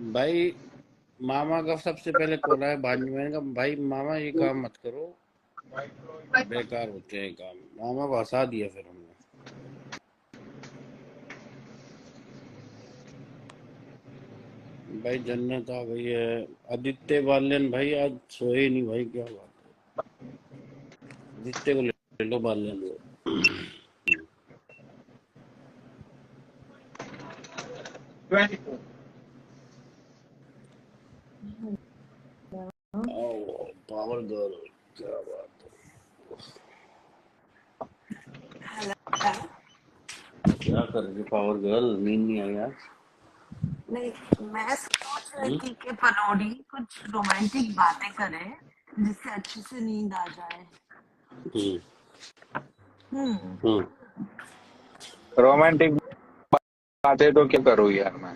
भाई मामा का सबसे पहले कॉल आया भांजी, मैंने कहा भाई मामा ये काम मत करो, बेकार होते हैं काम। मामा को हंसा दिया फिर हमने। भाई जन्नत आ गई है। आदित्य बालन भाई आज सोए नहीं भाई, क्या बात है। आदित्य को ले लो बालन को। 24। आओ पावर गर्ल, क्या बात हेलो। है। क्या कर रही है पावर गर्ल, नींद नहीं आई आज? नहीं, मैं सोच रही हम्म? थी कि पनौड़ी कुछ रोमांटिक बातें करे जिससे अच्छे से नींद आ जाए। हम्म। हम्म। हम्म। रोमांटिक बातें तो क्या करूँ यार, मैं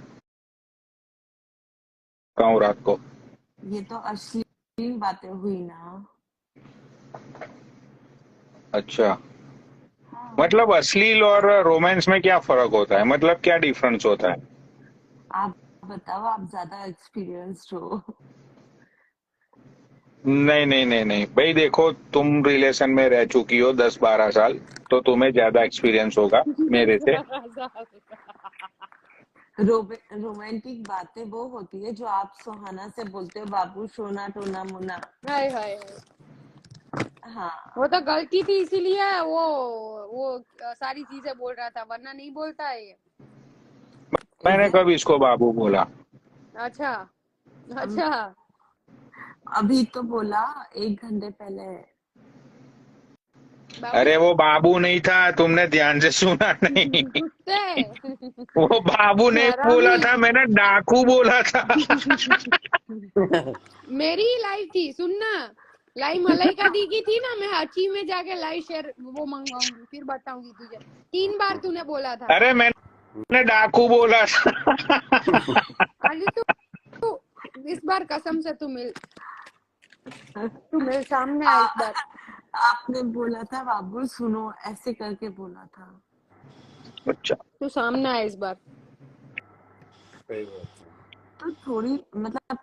कहूँ रात को। ये तो असली बातें हुई ना। अच्छा, हाँ, मतलब अश्लील और रोमांस में क्या फर्क होता है, मतलब क्या डिफरेंस होता है? आप बताओ, आप ज्यादा एक्सपीरियंस्ड हो। नहीं नहीं नहीं नहीं भाई, देखो तुम रिलेशन में रह चुकी हो 10-12 साल, तो तुम्हें ज्यादा एक्सपीरियंस होगा मेरे से। रोमांटिक बातें वो होती है जो आप सुहाना से बोलते हो, बाबू सोना टोना मुना। हाय हाय हाय। हाँ। वो तो गलती थी इसीलिए वो सारी चीजें बोल रहा था, वरना नहीं बोलता है ये। मैंने कैसे? कब इसको बाबू बोला? अच्छा। अब अच्छा। अभी तो बोला 1 घंटे पहले। बाबू। अरे वो बाबू नहीं था, तुमने ध्यान से सुना नहीं। कुत्ते। वो बाबू नहीं बोला हरामी। था, मैंने डाकू बोला था। मेरी ही लाइव थी, सुनना। लाइव मलाइका दी की थी ना, मैं हची में जाके लाइव शेयर वो मंगाऊंगी, फिर बताऊंगी तुझे। 3 बार तूने बोला था। अरे मैंने डाकू बोला था। अली तू इस बार कसम से तू मिल सामने आ इस बार। आपने बोला था बाबू सुनो, ऐसे करके बोला था। अच्छा, तू सामने आ इस बार। सही बात है। तो थोड़ी मतलब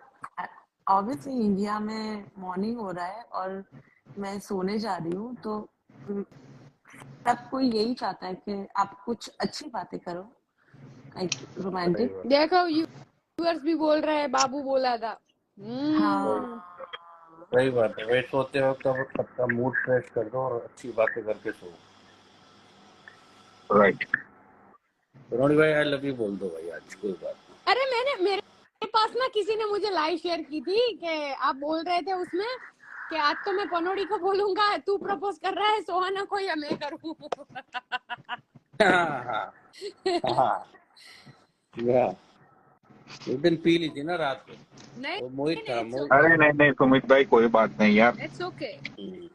ऑब्वियसली इंडिया में मॉर्निंग हो रहा है और मैं सोने जा रही हूँ, तो सब कोई यही चाहता है कि आप कुछ अच्छी बातें करो, लाइक सही रोमांटिक। बात। देखो व्यूअर्स भी बोल रहे हैं बाबू बोला था। सही हाँ। सही बात है भाई, सोते वक्त अब सबका मूड फ्रेश कर दो और अच्छी बातें करके सो। राइट। रोनी भाई आई लव यू बोल दो भाई, आज कोई बात अरे मेरे पास ना किसी ने मुझे लाइव शेयर की थी कि आप बोल रहे थे उसमें कि आज तो मैं पनोड़ी को बोलूंगा, तू प्रपोज कर रहा है सोहाना को या मैं करूं। नहीं। हाँ हाँ हाँ। या, उस दिन पी ली थी ना रात को। नहीं वो मोहित नहीं, था, इट्स मोहित। ओके। अरे नहीं नहीं सुमित भाई, कोई बात नहीं यार। It's okay. हम्म।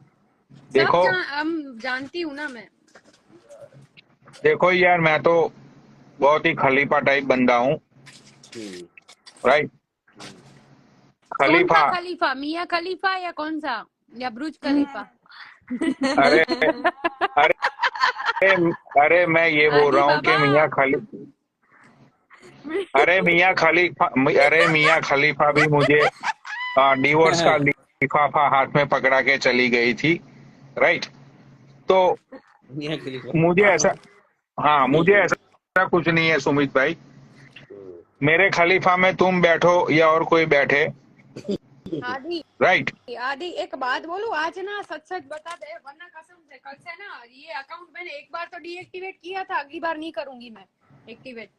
देखो हम जानती हूँ ना मैं। देखो यार, मैं तो बहुत ही खलीफा टाइप बंदा हूँ। हम्म। राइट। कौन सा खलीफा। खलीफा, मियाँ खलीफा या कौन सा, या ब्रुज खलीफा? अरे अरे अरे मैं ये बोल आदि रहा हूँ बाबा। कि मियाँ खली अरे मियाँ खलीफा, अरे मियाँ खलीफा भी मुझे डिवोर्स का लिफाफा हाथ में पकड़ा के चली गई थी। राइट। तो मियाँ खलीफा। मुझे ऐसा, हाँ मुझे ऐसा कुछ नहीं है सुमित भाई। मेरे खलीफा में तुम बैठो या और कोई बैठे। आदि राइट। आदि एक बात बोलूं, आज ना सच सच बता दे, वरना कसम से कल से ना ये अकाउंट मैंने एक बार तो डीएक्टिवेट किया था, अगली बार नहीं करूंगी मैं एक्टिवेट।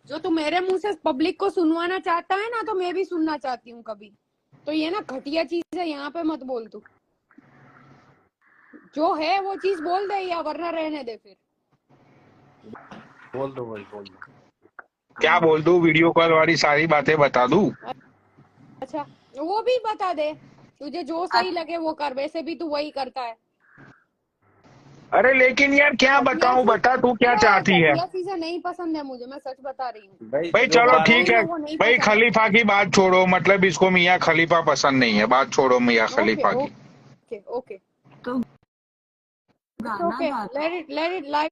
जो तू मेरे मुंह से पब्लिक को सुनवाना चाहता है ना, तो मैं भी सुनना चाहती हूँ कभी। तो ये ना घटिया चीज है, यहाँ पे मत बोल तू। जो है वो चीज बोल दे, या वरना रहने दे फिर। बोल दो भाई, बोल दो। क्या बोल दूं, वीडियो कॉल वाली सारी बातें बता दूं? अच्छा, वो भी बता दे, तुझे जो सही लगे वो कर, वैसे भी तू वही करता है। अरे लेकिन यार क्या घटिया बताऊं, बता तू क्या चाहती है? घटिया चीजें नहीं पसंद है मुझे, मैं सच बता रही हूँ। भाई भाई जो जो चलो बात करते ठीक हैं है। ना वो नहीं भाई पसंद है। खलीफा की बात छोड़ो, मतलब इसको मियाँ खलीफा पसंद नहीं है, बात छोड़ो मियाँ ओके खलीफा की। Okay okay. तो इट्स गाना ओके, गा दो। Let it live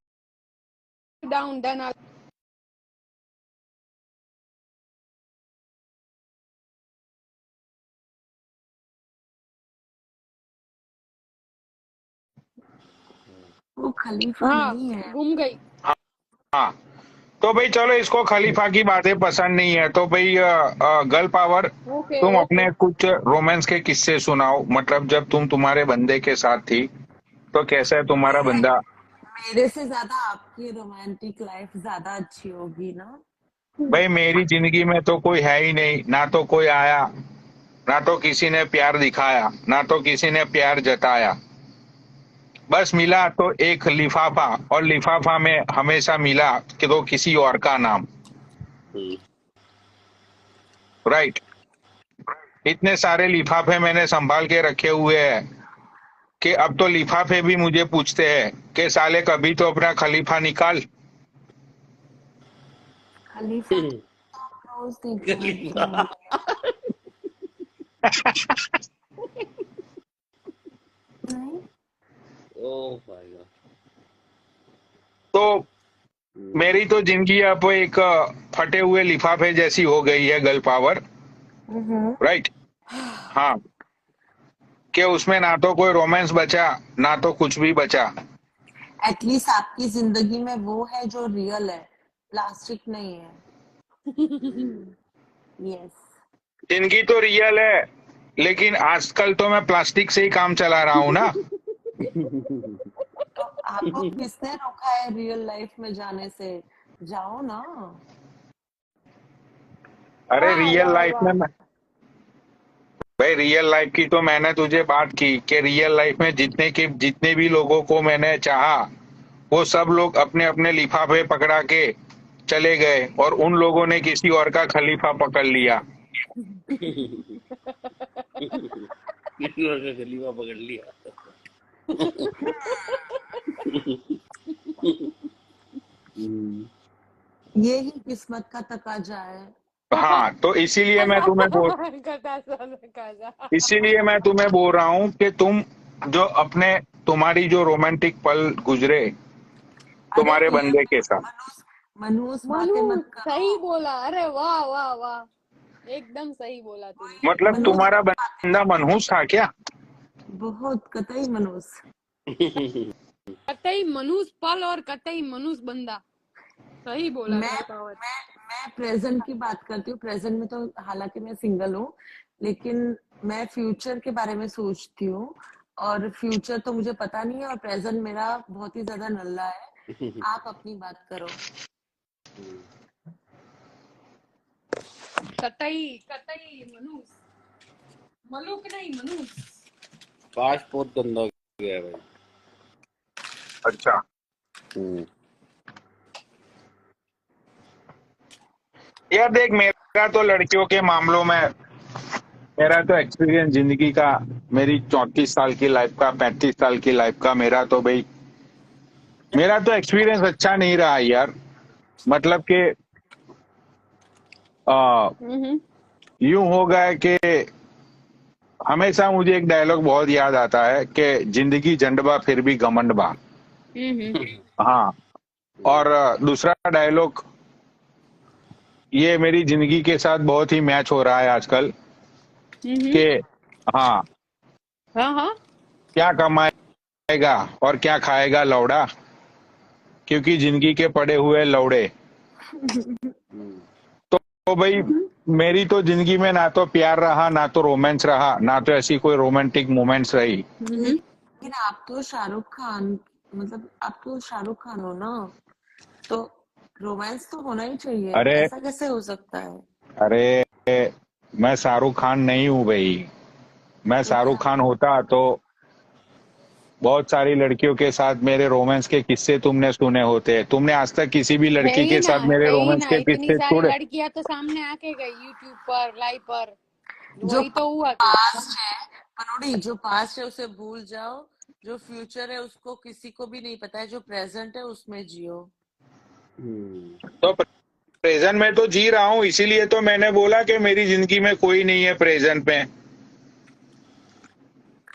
down, then वो खलीफा हाँ नहीं है। घूम गई। हाँ, तो भाई चलो, इसको खलीफा की बातें पसंद नहीं है तो भाई गर्ल पावर, ओके तुम ओके। अपने कुछ रोमांस के किस्से सुनाओ। मतलब जब तुम तुम्हारे बंदे के साथ थी तो कैसा है तुम्हारा मेरे बंदा? मेरे से ज्यादा आपकी रोमांटिक लाइफ ज्यादा अच्छी होगी ना। भाई मेरी जिंदगी में तो कोई है ही नहीं, ना तो कोई आया, ना तो किसी ने प्यार दिखाया, ना तो किसी ने प्यार जताया। बस मिला तो एक लिफाफा, और लिफाफा में हमेशा मिला कि तो किसी और का नाम। हम्म, राइट। इतने सारे लिफाफे मैंने संभाल के रखे हुए हैं कि अब तो लिफाफे भी मुझे पूछते हैं कि साले कभी तो अपना खलीफा निकाल। खलीफा तो आप रोज देखते खलीफा। हैं। नहीं, ओह भाई गॉड। तो मेरी तो जिंदगी अब एक फटे हुए लिफाफे जैसी हो गई है, गर्ल पावर। राइट। हाँ, कि उसमें ना तो कोई रोमांस बचा, ना तो कुछ भी बचा। एटलीस्ट आपकी जिंदगी में वो है जो रियल है, प्लास्टिक नहीं है। यस। जिंदगी तो रियल है, लेकिन आजकल तो मैं प्लास्टिक से ही काम चला रहा हूँ ना। तो आपको किसने रोका है रियल लाइफ में जाने से? जाओ ना। अरे वाह रियल वाह लाइफ में वाह। भाई रियल लाइफ की तो मैंने तुझे बात की कि रियल लाइफ में जितने भी लोगों को मैंने चाहा, वो सब लोग अपने अपने लिफाफे पकड़ा के चले गए, और उन लोगों ने किसी और का खलीफा पकड़ लिया। किसी और का खलीफा पकड़ लिया। हम्म, यही किस्मत का तकाजा है। हाँ, तो इसीलिए मैं तुम्हें बोल रहा हूँ कि तुम जो अपने तुम्हारी जो रोमांटिक पल गुजरे अरे तुम्हारे ये बंदे के साथ, मनहूस बातें मनु मत सही करो। बोला। अरे वाह वाह वाह, एकदम सही बोला तूने। मतलब मनहूस तुम्हारा बातें बंदा मत मनहूस था क्या? करो। बहुत कतई मनहूस। कतई मनुष्य पल और कतई मनुष्य बंदा। सही बोला मैं गर्ल पावर। मैं प्रेजेंट की बात करती हूँ। प्रेजेंट में तो हालांकि मैं सिंगल हूँ, लेकिन मैं फ्यूचर के बारे में सोचती हूँ। और फ्यूचर तो मुझे पता नहीं है, और प्रेजेंट मेरा बहुत ही ज्यादा नल्ला है। आप अपनी बात करो। कतई कतई मनुष्य, मलुक नहीं मनुष्य। काश बहुत गंदा हो गया है भाई। अच्छा, हम्म, यार देख, मेरा तो लड़कियों के मामलों में मेरा तो एक्सपीरियंस जिंदगी का, मेरी 34 साल की लाइफ का, 35 साल की लाइफ का, मेरा तो एक्सपीरियंस अच्छा नहीं रहा यार। मतलब कि यूं हो गया कि हमेशा मुझे एक डायलॉग बहुत याद आता है कि जिंदगी झंडबा फिर भी घमंड बा। हाँ, और दूसरा डायलॉग, ये मेरी जिंदगी के साथ बहुत ही मैच हो रहा है आजकल कि हाँ, हाँ हाँ। क्या कमाएगा और क्या खाएगा लौड़ा, क्योंकि जिंदगी के पड़े हुए लौड़े। तो भाई मेरी तो जिंदगी में ना तो प्यार रहा, ना तो रोमांस रहा, ना तो ऐसी कोई रोमांटिक मोमेंट्स रही। लेकिन आप तो शाहरुख खान, मतलब आप तो शाहरुख खान हो ना, तो रोमांस तो होना ही चाहिए। अरे ऐसा कैसे हो सकता है? अरे, मैं शाहरुख खान नहीं हूँ भाई। मैं तो शाहरुख क्या? खान होता तो बहुत सारी लड़कियों के साथ मेरे रोमांस के किस्से तुमने सुने होते। तुमने आज तक किसी भी लड़की के साथ मेरे है ही रोमांस ना। के इतनी किस्से सारी छोड़े? लड़कियां तो सामने आके गई यूट्यूब पर, लाइव पर। जो वही तो हुआ कुछ। पास्ट है पनोड़ी, जो पास्ट है उसे भूल जाओ। जो फ्यूचर है उसको किसी को भी नहीं पता है। जो प्रेजेंट है उसमें जियो। तो प्रेजेंट में तो जी रहा हूँ, इसीलिए तो मैंने बोला कि मेरी जिंदगी में कोई नहीं है प्रेजेंट में।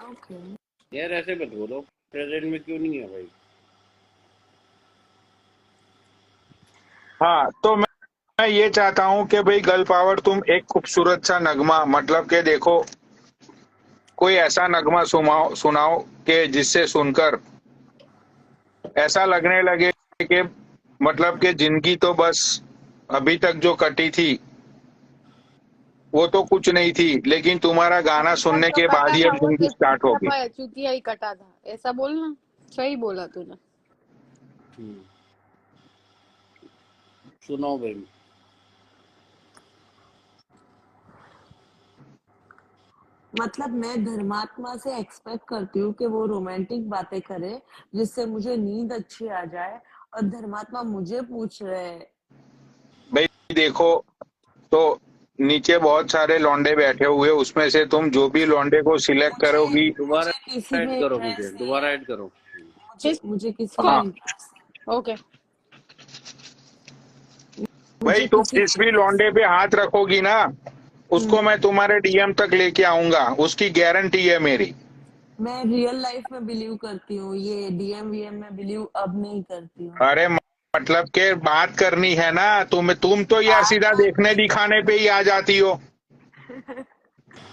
ओके। यार ऐसे मत बोलो, प्रेजेंट में क्यों नहीं है भाई? हाँ, तो मैं ये चाहता हूँ कि भाई गर्ल पावर, तुम एक खूबसूरत सा नगमा, मतलब कि देखो, कोई ऐसा नगमा सुनाओ कि जिससे सुनकर ऐसा लगने लगे कि मतलब कि जिंदगी तो बस अभी तक जो कटी थी वो तो कुछ नहीं थी, लेकिन तुम्हारा गाना अभी तक सुनने जो के बाद कटा ही था अब वो जिंदगी सिर्फ स्टार्ट होगी। चुतिया ही कटा था, ऐसा बोलना। सही बोला तूने। सुनाओ भाई। मतलब मैं धर्मात्मा से एक्सपेक्ट करती हूँ कि वो रोमांटिक बातें करे जिससे मुझे नींद अच्छी आ जाए, और धर्मात्मा मुझे पूछ रहे हैं। भाई देखो, तो नीचे बहुत सारे लौंडे बैठे हुए, उसमें से तुम जो भी लौंडे को सिलेक्ट मुझे करोगी। दोबारा मुझे किसी ऐड में करो, इंटरेस्ट मुझे नहीं दोबारा है। ऐड करो। मुझे किसी में हाँ इंटरेस्ट नहीं। ओके। भाई, मुझे तुम किसी में जिस भी इंटरेस्ट लौंडे पे हाथ रखोगी ना, उसको मैं तुम्हारे डीएम तक लेके आऊंगा, उसकी गारंटी है मेरी। मैं रियल लाइफ में बिलीव करती हूँ, ये डीएम वीएम में बिलीव अब नहीं करती हूँ। अरे मतलब के बात करनी है ना, तुम तो यार बात सीधा बात देखने दिखाने पे ही आ जाती हो।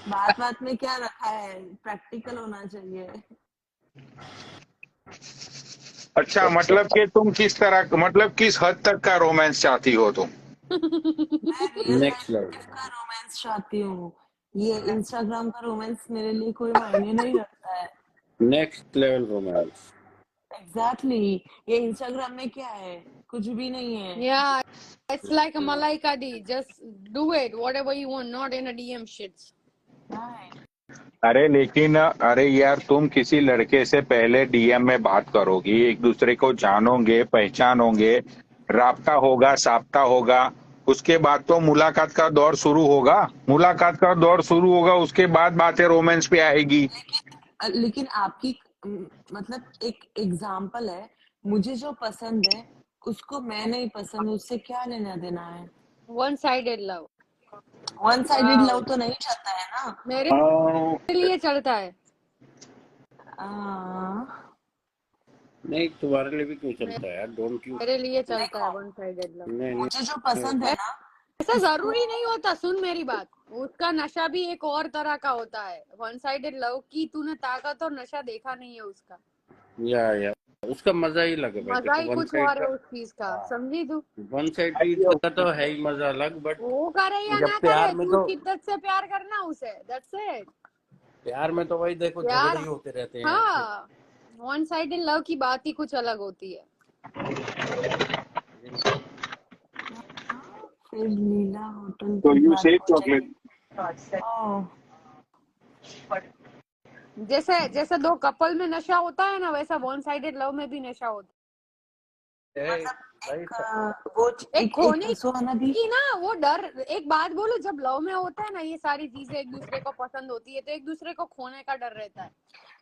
बात बात में क्या रखा है, प्रैक्टिकल होना चाहिए। अच्छा, मतलब कि तुम किस तरह, मतलब किस हद तक का रोमांस चाहती हो तुम? मैं रियल नेक्स्ट लेवल। लाइफ का रोमांस चाहती हूँ। ये इंस्टाग्राम का रोमांस मेरे लिए कोई मायने नहीं रखता है। Next level romance. एग्जैक्टली ये इंस्टाग्राम में क्या है, कुछ भी नहीं है। Yeah, it's like a Malaika D. Just do it, whatever you want, not in a DM shits. अरे लेकिन अरे यार, तुम किसी लड़के से पहले डीएम में बात करोगी, एक दूसरे को जानोगे, पहचानोगे, राब्ता होगा, साब्ता होगा, उसके बाद तो मुलाकात का दौर शुरू होगा। मुलाकात का दौर शुरू होगा, उसके बाद बातें रोमांस पे आएगी। लेकिन आपकी मतलब एक एग्जाम्पल है, मुझे जो पसंद है उसको मैं नहीं पसंद, उससे क्या लेना देना है। One-sided love. One sided Wow. Love तो नहीं चाहता है ना। मेरे लिए चलता है। आ, नहीं, तुम्हारे लिए भी क्यों चलता है यार? Don't you. मेरे लिए चलता देखो है one-sided love. नहीं मुझे जो पसंद है ना ऐसा जरूरी नहीं होता, सुन मेरी बात। उसका नशा भी एक और तरह का होता है। वन-साइडेड लव की तूने ताकत और नशा देखा नहीं है उसका। या उसका मजा ही लगे भाई। मजा ही देखो, वन कुछ साइड और है का, उस चीज का, समझी तू? वन साइड चीज का तो है ही मजा अलग, बट वो करे या जब ना प्यार करे, में तू तो, शिद्दत से प्यार करना उसे, दैट्स इट। प्यार में तो वही देखो, झगड़े प्यार, ही होते रहते हैं। हाँ, वन साइडेड लव की बात ही कुछ अलग होती है। फिर लीला होटल तो की यू बात से हो चॉकलेट। जाएगी। ओह, जैसे जैसे दो कपल में नशा होता है ना, वैसा वन साइडेड लव में भी नशा होता मतलब भाई वो है। एक खोने सुहाना दी की ना वो डर। एक बात बोलूं, जब लव में होता है ना, ये सारी चीजें एक दूसरे को पसंद होती है तो एक दूसरे को खोने का डर रहता है।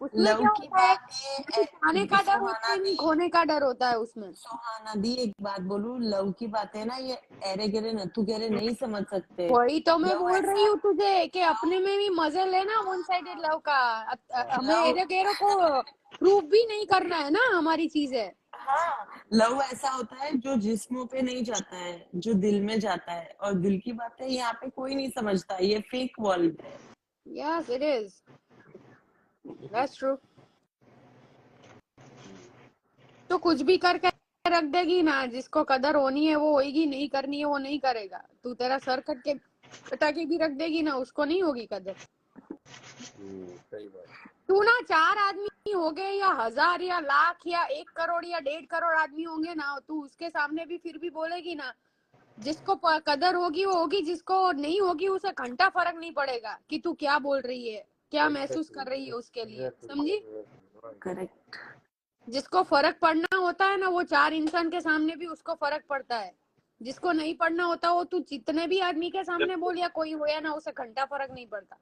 उसमें लव क्या की होता है, नहीं पाने बात का डर होता सुहाना है, नहीं दी, खोने का डर होता है उसमें। सुहाना दी एक बात बोलूं, लव की बातें ना ये एरे गेरे नथु गेरे नहीं समझ सकते। वही तो मैं लव बोल रही ऐसा हूँ तुझे कि अपने में भी मजे लेना वन साइडेड लव का। हमें लव एरे गेरो को प्रूव भी नहीं करना है ना हमारी चीजें। हाँ, लव ऐसा होता है जो जिस्मों पे नहीं जाता है, जो दिल में जाता है, और दिल की बातें यहाँ पे कोई नहीं समझता, ये फेक वर्ल्ड है। Yes it is, that's true. तो कुछ भी करके रख देगी ना, जिसको कदर होनी है वो होगी, नहीं करनी है वो नहीं करेगा। तू तेरा सर कटा के भी रख देगी ना, उसको नहीं होगी कदर। सही बात। तू ना 4 आदमी हो गए या 1000 या लाख या 1 करोड़ या 1.5 करोड़ आदमी होंगे ना, तू उसके सामने भी फिर भी बोलेगी ना। जिसको कदर होगी वो होगी, जिसको नहीं होगी उसे घंटा फर्क नहीं पड़ेगा कि तू क्या बोल रही है, क्या महसूस कर रही है उसके लिए, समझी? करेक्ट। जिसको फर्क पड़ना होता है ना, वो 4 इंसान के सामने भी उसको फर्क पड़ता है। जिसको नहीं पड़ना होता वो तू जितने भी आदमी के सामने बोल या कोई हो या ना, उसे घंटा फर्क नहीं पड़ता।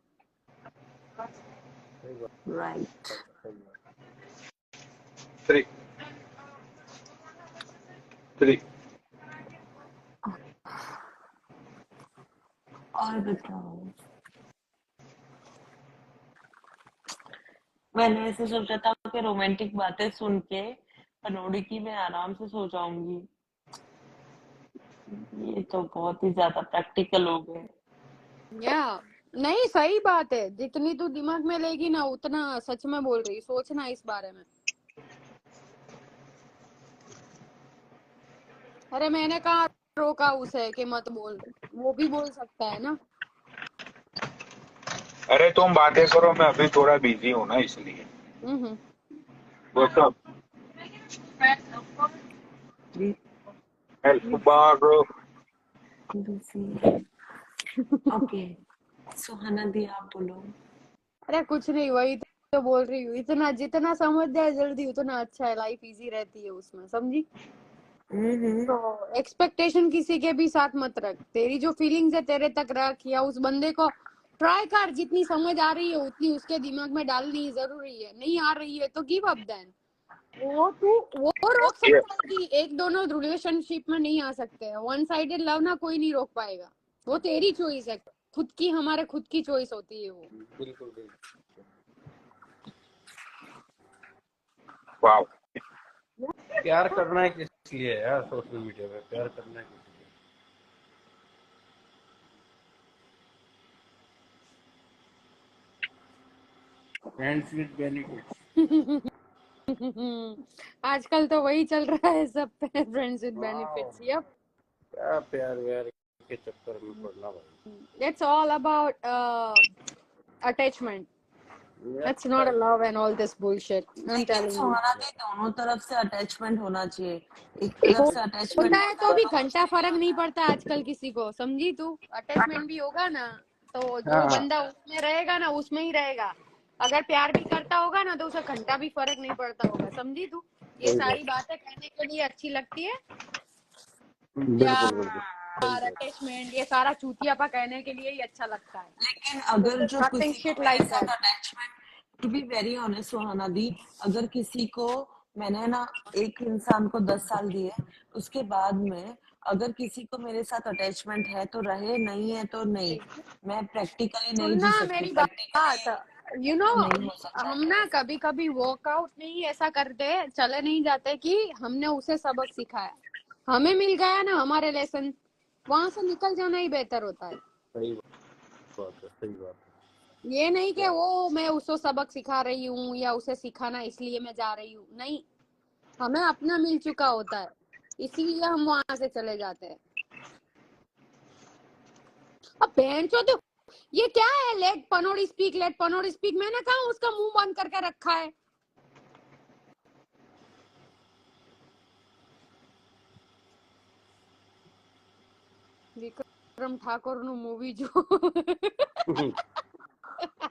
राइट। 3 और बताओ, मैंने ऐसे सोचा था कि रोमांटिक बातें सुन के पनौड़ी की मैं आराम से सो जाऊंगी। ये तो बहुत ही ज्यादा प्रैक्टिकल हो गए। या नहीं, सही बात है। जितनी तू दिमाग में लेगी ना, उतना सच में बोल रही। सोचना इस बारे में। अरे मैंने कहा रोका उसे कि मत बोल, वो भी बोल सकता है ना। अरे तुम बातें करो, मैं अभी थोड़ा बिजी हूँ ना इसलिए। हम्म। व्हाट्सअप We हेल्प we बारो। we see. Okay. सुहाना दी आप बोलो। अरे कुछ नहीं, वही तो बोल रही हूँ, इतना जितना समझ जाए जल्दी उतना अच्छा है, लाइफ इजी रहती है उसमें, समझी। तो एक्सपेक्टेशन किसी के भी साथ मत रख, तेरी जो फीलिंग्स है तेरे तक रख, या उस बंदे को ट्राई कर, जितनी समझ आ रही है उतनी उसके दिमाग में डालनी जरूरी है, नहीं आ रही है तो गिव अप देन। वो रोक सकता है कि एक दोनों रिलेशनशिप में नहीं आ सकते हैं, वन साइडेड लव ना कोई नहीं रोक पाएगा, वो तेरी चॉइस है, खुद की, हमारे खुद की चॉइस होती है वो। बिल्कुल बिल्कुल। वाह, प्यार करना है किस लिए यार, सोशल मीडिया पे प्यार करना है किस लिए? Friends with benefits. आजकल तो वही चल रहा है सब पे, फ्रेंड्स विद बेनिफिट्स। यप, क्या प्यार व्यार के चक्कर में पड़ना भाई। It's all about attachment, it's not a love and all this bullshit, I am लेकिन टेलिंग यू। सुहाना दी दोनों तरफ से अटैचमेंट होना चाहिए। एक तरफ से अटैचमेंट होता है होता तो है भी तो कुछ घंटा नहीं फर्क नहीं होता है। पड़ता आजकल किसी को, समझी तू। अटैचमेंट भी होगा ना तो जो हाँ बंदा उसमें रहेगा ना उसमें ही रहेगा, अगर प्यार भी करता होगा ना तो उसे घंटा भी फर्क नहीं पड़ता होगा, समझी तू। ये सही सारी बात। बातें कहने के लिए अच्छी लगती है, बिल्कुल बिल्कुल सही प्यार बात। अटैचमेंट ये सारा चूतियापा कहने के लिए ही अच्छा लगता है। लेकिन अगर जो नथिंग किसी को शिट मेरे लाइक साथ that. Attachment, to be very honest Suhana di, अगर किसी को मैंने ना एक इंसान को 10 साल दिए, उसके बाद में अगर किसी को मेरे साथ अटैचमेंट है तो रहे, नहीं है तो नहीं। मैं प्रैक्टिकली नहीं जी सुनना सकती, मेरी प्रैक्टिकली बात, यू नो, नहीं हो सकता हम है। ना कभी कभी वर्कआउट नहीं ऐसा करते, चले नहीं जाते कि हमने उसे सबक सिखाया, हमें मिल गया ना हमारे लेसन, वहां से निकल जाना ही बेहतर होता है। सही बात है, सही बात है। ये नहीं कि वो मैं उसको सबक सिखा रही हूँ या उसे सिखाना इसलिए मैं जा रही हूँ, नहीं, हमें अपना मिल चुका होता है इसीलिए हम वहां से चले जाते हैं। अब बहन चो, ये क्या है, लेट पनोड़ी स्पीक, लेट पनोड़ी स्पीक, मैंने कहा उसका मुंह बंद करके रखा है। विक्रम ठाकुर नु मूवी जो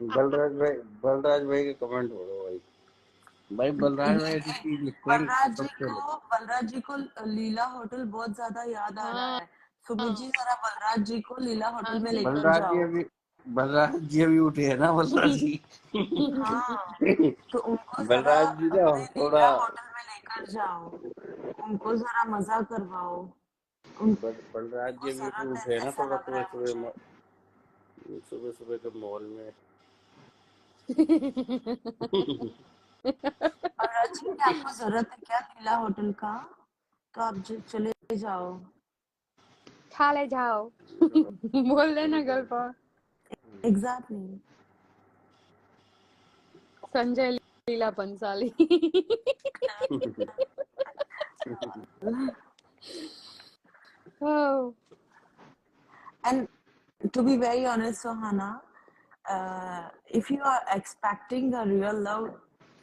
बलराज भाई के कमेंट पढ़ो भाई। भाई बलराज भाई ऐसी चीज लिखते हैं सबसे बलराज जी को लीला होटल बहुत ज्यादा याद आ रहा हाँ, है। सुमित जी जरा बलराज जी को लीला होटल हाँ में जी। लेकर जाओ। बलराज जी अभी उठे हैं ना, बलराज जी। हाँ, तो उनको जरा बलराज जी ना अपने थोड़ा लीला होटल में लेकर जाओ, उनको जरा मजा करवाओ, उनको बलराज जी अभी जरा उठे हैं ना, ऐसा थोड़ा लग रहा सुबह है मुझे। सुबह सुबह के मॉल में। बलराज जी की आपको जरूरत है क्या लीला होटल का? तो आप चले जाओ। खा ले जाओ बोल देना गर्ल पर। Exactly. Sanjay Leela Bhansali. oh. And to be very honest, Sohana, if you are expecting a real love,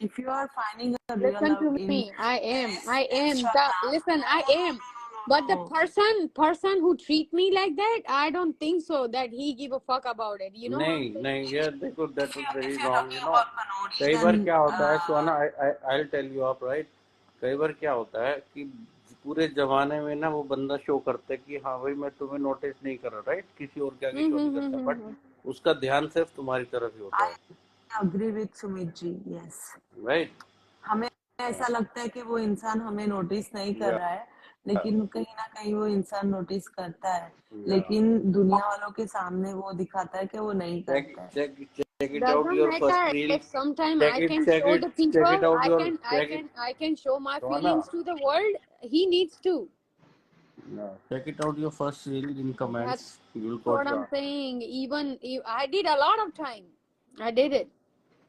if you are finding a real Listen love to in me. I am. Instagram, Listen, I am. But the person who treat me like that, I don't think so that he give a fuck about it. You know what I'm नहीं saying? नहीं यार देखो, that is very if you're wrong, talking you know. about Panodi, कई बार then क्या होता है सुहाना, I tell you आप right, कई बार क्या होता है कि पूरे जमाने में ना वो बंदा शो करता है कि हाँ भाई मैं तुम्हें नोटिस नहीं कर रहा, राइट, किसी और के आगे शो नहीं करता, बट उसका ध्यान सिर्फ तुम्हारी तरफ ही होता है, I agree with Sumit ji. Yes. Right. हमें ऐसा लगता है कि वो इंसान हमें नोटिस नहीं कर रहा है, लेकिन कहीं ना कहीं वो इंसान नोटिस करता है, लेकिन दुनिया वालों के सामने वो दिखाता है कि वो नहीं करता है। check it out Doesn't your first matter reel, if sometime check I it can check show it the check it people, out your check it I can show my Suhana, feelings to the world. He needs to. check it out your first reel in comments, That's you will got what the I'm saying. Even if I did a lot of time, I did it.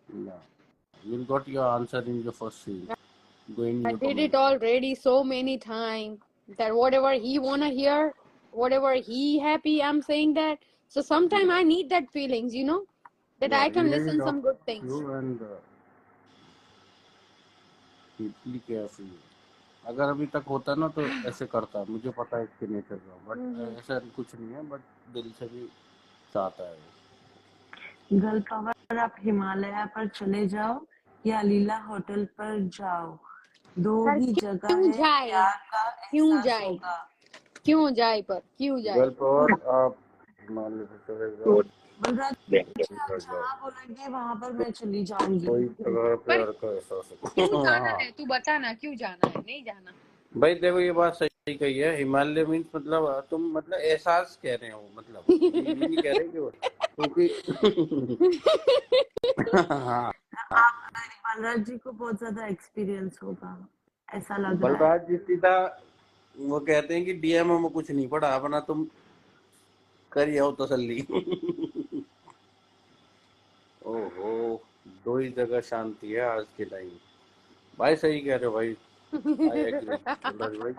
yeah, you will got your answer in your first reel. Go in I your did it comment. already so many times. that whatever he wanna hear, whatever he happy, I'm saying that. So sometime I need that feelings, you know, that I can you need listen to some good things. you and be careful. अगर अभी तक होता ना तो ऐसे करता, मुझे पता है इसके नेचर का, बट ऐसा कुछ नहीं है, बट दिल से भी चाहता है वो। गर्ल पावर, आप हिमालय पर चले जाओ या लीला होटल पर जाओ, दो पर ही जगह क्यों है जाए, प्यार का क्यों एहसास जाए, होगा। क्यों जाए, पर क्यों जाए। गर्ल पावर आप मान लेते चले जाओ, बलराज जी, आप चले जाओ, जहाँ बोलेंगे वहां पर मैं चली जाऊंगी। कोई तरह प्यार का एहसास है। क्यों जाना हाँ है, तू बता ना, क्यों जाना है, नहीं जाना। भाई देखो, ये बात सही कही है। हिमालय मीन्स मतलब तुम मतलब एहसास कह रहे हो, मतलब ये नहीं कह रहे कि क्योंकि हाँ, बलराज जी को बहुत ज्यादा एक्सपीरियंस होगा, ऐसा लग रहा है। बलराज जी सीधा वो कहते हैं कि डीएम में कुछ नहीं पड़ा, अपना तुम कर आओ तसल्ली। ओहो, दो ही जगह शांति है आज के टाइम। भाई सही कह रहे हो भाई, आई एग्री बलराज भाई।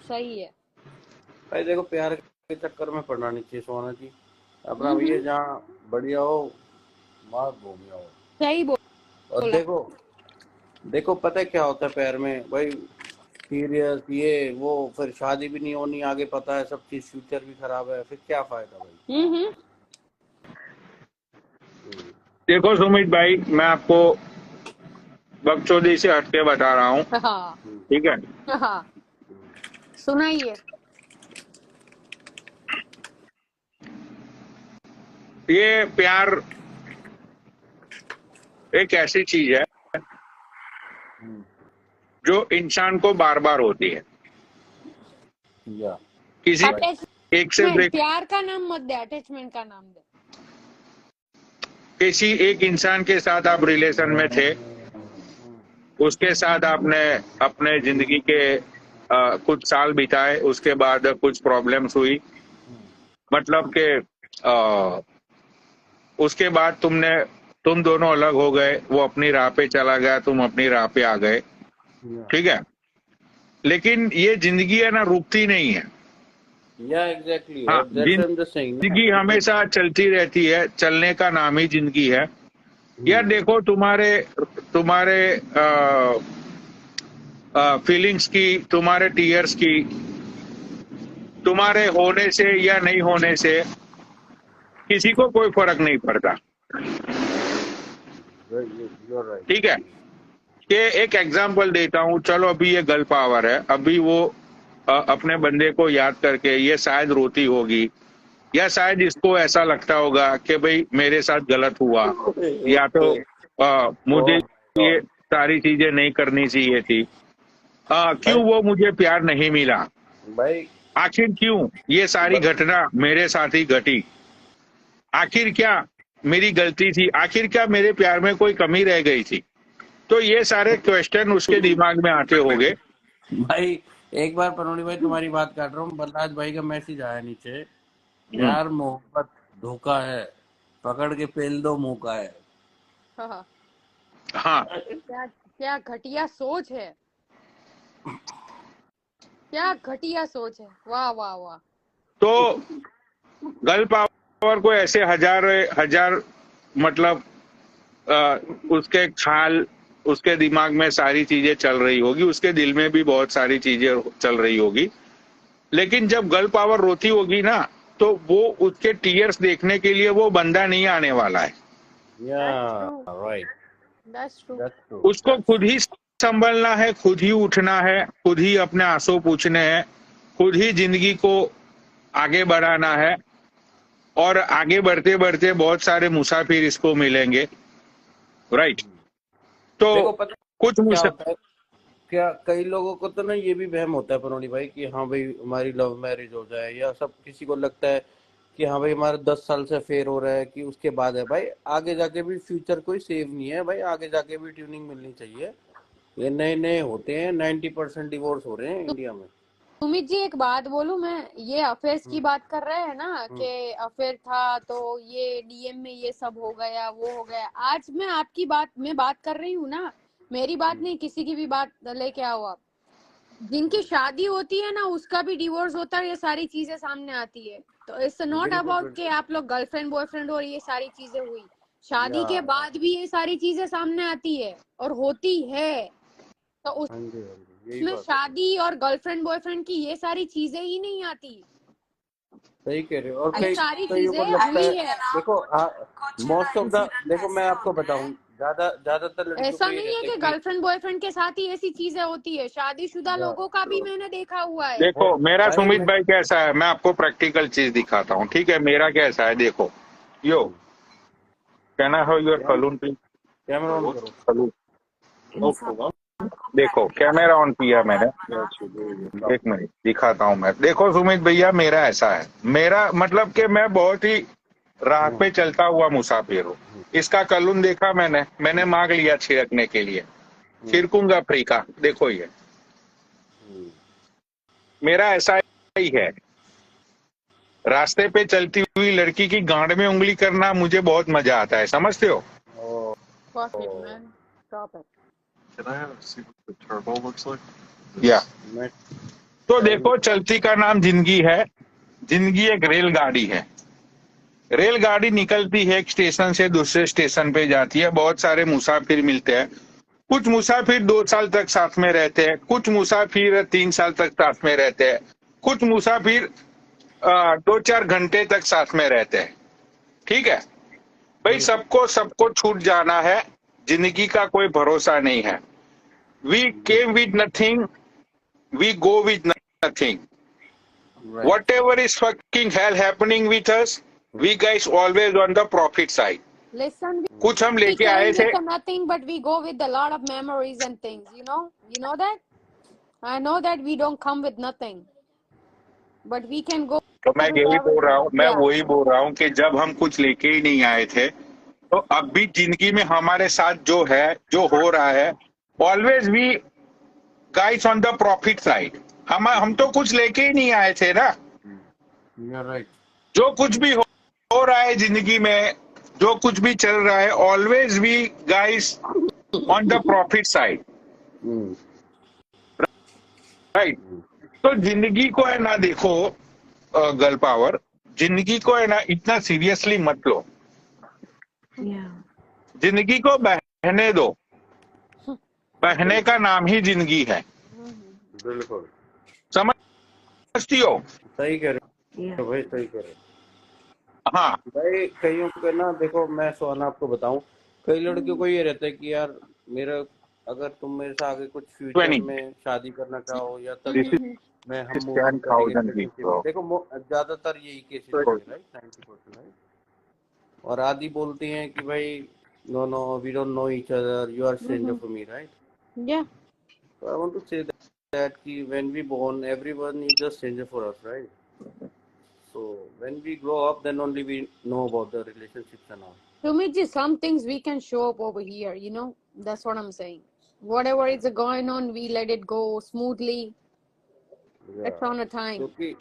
सही है भाई देखो, प्यार के चक्कर में पड़ना नहीं चाहिए सोना जी, अपना भैया जहाँ बढ़िया हो वहाँ घूम आओ। सही बोल। और देखो पता है क्या होता है प्यार में भाई, सीरियस ये वो, फिर शादी भी नहीं होनी आगे, पता है सब चीज, फ्यूचर भी खराब है, फिर क्या फायदा भाई। देखो सुमित भाई, मैं आपको बकचोदी से हटके बता रहा हूँ, हाँ ठीक है। हाँ, सुनाइए। ये प्यार एक ऐसी चीज है जो इंसान को बार बार होती है। या किसी एक से ब्रेक, प्यार का नाम मत दे, अटैचमेंट का नाम दे। किसी एक इंसान के साथ आप रिलेशन में थे, उसके साथ आपने अपने जिंदगी के कुछ साल बिताए, उसके बाद कुछ प्रॉब्लम्स हुई, मतलब के उसके बाद तुम दोनों अलग हो गए, वो अपनी राह पे चला गया, तुम अपनी राह पे आ गए, ठीक है। लेकिन ये जिंदगी है ना, रुकती नहीं है। या एग्जैक्टली, हाँ, जिंदगी हमेशा चलती रहती है, चलने का नाम ही जिंदगी है। यार देखो, तुम्हारे फीलिंग्स की, तुम्हारे टीयर्स की, तुम्हारे होने से या नहीं होने से किसी को कोई फर्क नहीं पड़ता, ठीक है। कि एक एग्जांपल देता हूँ, चलो अभी ये गर्ल पावर है, अभी वो अपने बंदे को याद करके ये शायद रोती होगी, या शायद इसको ऐसा लगता होगा कि भाई मेरे साथ गलत हुआ, या तो मुझे ये सारी चीजें नहीं करनी चाहिए थी, क्यों वो मुझे प्यार नहीं मिला भाई, आखिर क्यों ये सारी घटना मेरे साथ ही घटी, आखिर क्या मेरी गलती थी, आखिर क्या मेरे प्यार में कोई कमी रह गई थी। तो ये सारे क्वेश्चन उसके दिमाग में आते होंगे। भाई एक बार पनोड़ी भाई तुम्हारी बात काट रहा हूँ, बलराज भाई का मैसेज आया नीचे, यार मोहब्बत धोखा है, पकड़ के पेल दो मुंह का है। हाँ, क्या घटिया सोच है, क्या घटिया सोच है, वाह वाह वाह। तो गर्ल पावर को ऐसे हजार मतलब उसके ख्याल, उसके दिमाग में सारी चीजें चल रही होगी, उसके दिल में भी बहुत सारी चीजें चल रही होगी, लेकिन जब गर्ल पावर रोती होगी ना, तो वो उसके टीयर्स देखने के लिए वो बंदा नहीं आने वाला है। उसको खुद ही संभलना है, खुद ही उठना है, खुद ही अपने आंसू पूछने हैं, खुद ही जिंदगी को आगे बढ़ाना है, और आगे बढ़ते बढ़ते बहुत सारे मुसाफिर इसको मिलेंगे, राइट। तो कुछ क्या कई लोगों को तो ना ये भी वहम होता है पनोड़ी भाई कि हाँ भाई हमारी लव मैरिज हो जाए, या सब किसी को लगता है कि हाँ भाई हमारा 10 साल से अफेयर हो रहा है कि उसके बाद है। भाई आगे जाके भी फ्यूचर कोई सेव नहीं है भाई, आगे जाके भी ट्यूनिंग मिलनी चाहिए। ये नए होते हैं, 90% डिवोर्स हो रहे हैं इंडिया में। सुमित जी एक बात बोलूं मैं, ये अफेयर्स की बात कर रहे हैं ना कि अफेयर था तो ये डीएम में ये सब हो गया, वो हो गया। आज मैं आपकी बात कर रही हूँ ना मेरी बात नहीं, किसी की भी बात लेके आओ आप। जिनकी शादी होती है ना उसका भी डिवोर्स होता है, ये सारी चीजें सामने आती है। तो इट्स नॉट बिल्कुल अबाउट कि बिल्कुल। आप लोग गर्लफ्रेंड बॉयफ्रेंड और ये सारी चीजें हुई, शादी या के बाद भी ये सारी चीजें सामने आती है और होती है। तो हाँ जी हाँ जी, यही उसमें बात है। शादी और गर्लफ्रेंड बॉयफ्रेंड की ये सारी चीजें ही नहीं आती। सही कह रहे हो। और ये कई सारी कईयों को चीजें लगता है, हुई है। देखो कुछ मोस्ट ऑफ द, इंसिडेंट देखो मैं ऐसे आपको होते बताऊं, हैं। ज्यादातर लड़कियों ऐसा को ये नहीं है रहता है कि कि गर्लफ्रेंड बॉयफ्रेंड के साथ ही ऐसी चीजें होती है, शादीशुदा या, लोगों का भी मैंने देखा हुआ है। देखो मेरा भाई सुमित मैं भाई कैसा है, मैं आपको प्रैक्टिकल चीज दिखाता हूँ, ठीक है? मेरा कैसा है देखो, yo can I have your salon please? Camera on करो। सलून, इंसान को देखो प्रैक्टिकल कैमरा ऑन किया मैंने, हालात बना देते हैं। एक मिनट दिखाता हूँ मैं। देखो सुमित भैया मेरा ऐसा है, मेरा मतलब कि मैं बहुत ही राह पे चलता हुआ मुसाफिर हूँ। इसका कलून देखा मैंने मांग लिया छिड़कने के लिए, छिड़कूंगा अफ्रीका। देखो ये मेरा ऐसा ही है, रास्ते पे चलती हुई लड़की की गांड में उंगली करना मुझे बहुत मजा आता है, समझते हो? Fuck it, man. Stop it. Can I see what the turbo looks like? या मैं तो देखो, चलती का नाम जिंदगी है। जिंदगी एक रेलगाड़ी है। रेलगाड़ी निकलती है एक स्टेशन से दूसरे स्टेशन पे जाती है, बहुत सारे मुसाफिर मिलते हैं। कुछ मुसाफिर 2 साल तक साथ में रहते हैं, कुछ मुसाफिर 3 साल तक साथ में रहते हैं, कुछ मुसाफिर 2-4 घंटे तक साथ में रहते हैं, ठीक है भाई? सबको सबको छूट जाना है, जिंदगी का कोई भरोसा नहीं है। We came with nothing, we go with nothing. Right Whatever is fucking hell happening with us, we guys always on the profit side. Listen, कुछ हम we लेके आए came थे, with nothing, but we go with a lot of memories and things. You know that. I know that we don't come with nothing, but we can go तो मैं with यही बोल रहा हूँ, everything. मैं Yeah. वही बोल रहा हूँ कि जब हम कुछ लेके ही नहीं आए थे, तो अब भी जिंदगी में हमारे साथ जो है, जो हो रहा है, always we guys on the profit side. हम तो कुछ लेके ही नहीं आए थे ना। You are right. जो कुछ भी हो रहा है जिंदगी में, जो कुछ भी चल रहा है, always we guys on the profit side, right? तो जिंदगी को है ना, देखो गर्ल पावर, जिंदगी को है ना इतना सीरियसली मत लो। Yeah. जिंदगी को बहने दो, बहने का नाम ही जिंदगी है, बिल्कुल समझती हो? सही कह रहे Yeah. हो भाई, सही कह रहे हो हाँ भाई। कईयों को ना, देखो मैं सोना आपको बताऊं, कई लड़कियों को ये रहता है कि यार मेरा, अगर तुम मेरे से आगे कुछ फ्यूचर 20 में शादी करना चाहो या तब दिस मैं हम इज मूव ऑन करेंगे 10,000 रिलेशनशिप। people. देखो ज्यादातर यही केसेस होते हैं, राइट, 90%, राइट। और आधी बोलती हैं कि भाई no no we don't know each other, you are stranger for me, right. Yeah. So I want to say that ki when we born, everyone is a stranger for us, right? So when we grow up, then only we know about the relationships and all. To me, just some things we can show up over here. That's what I'm saying. Whatever is going on, we let it go smoothly. Yeah. It's on a time. क्योंकि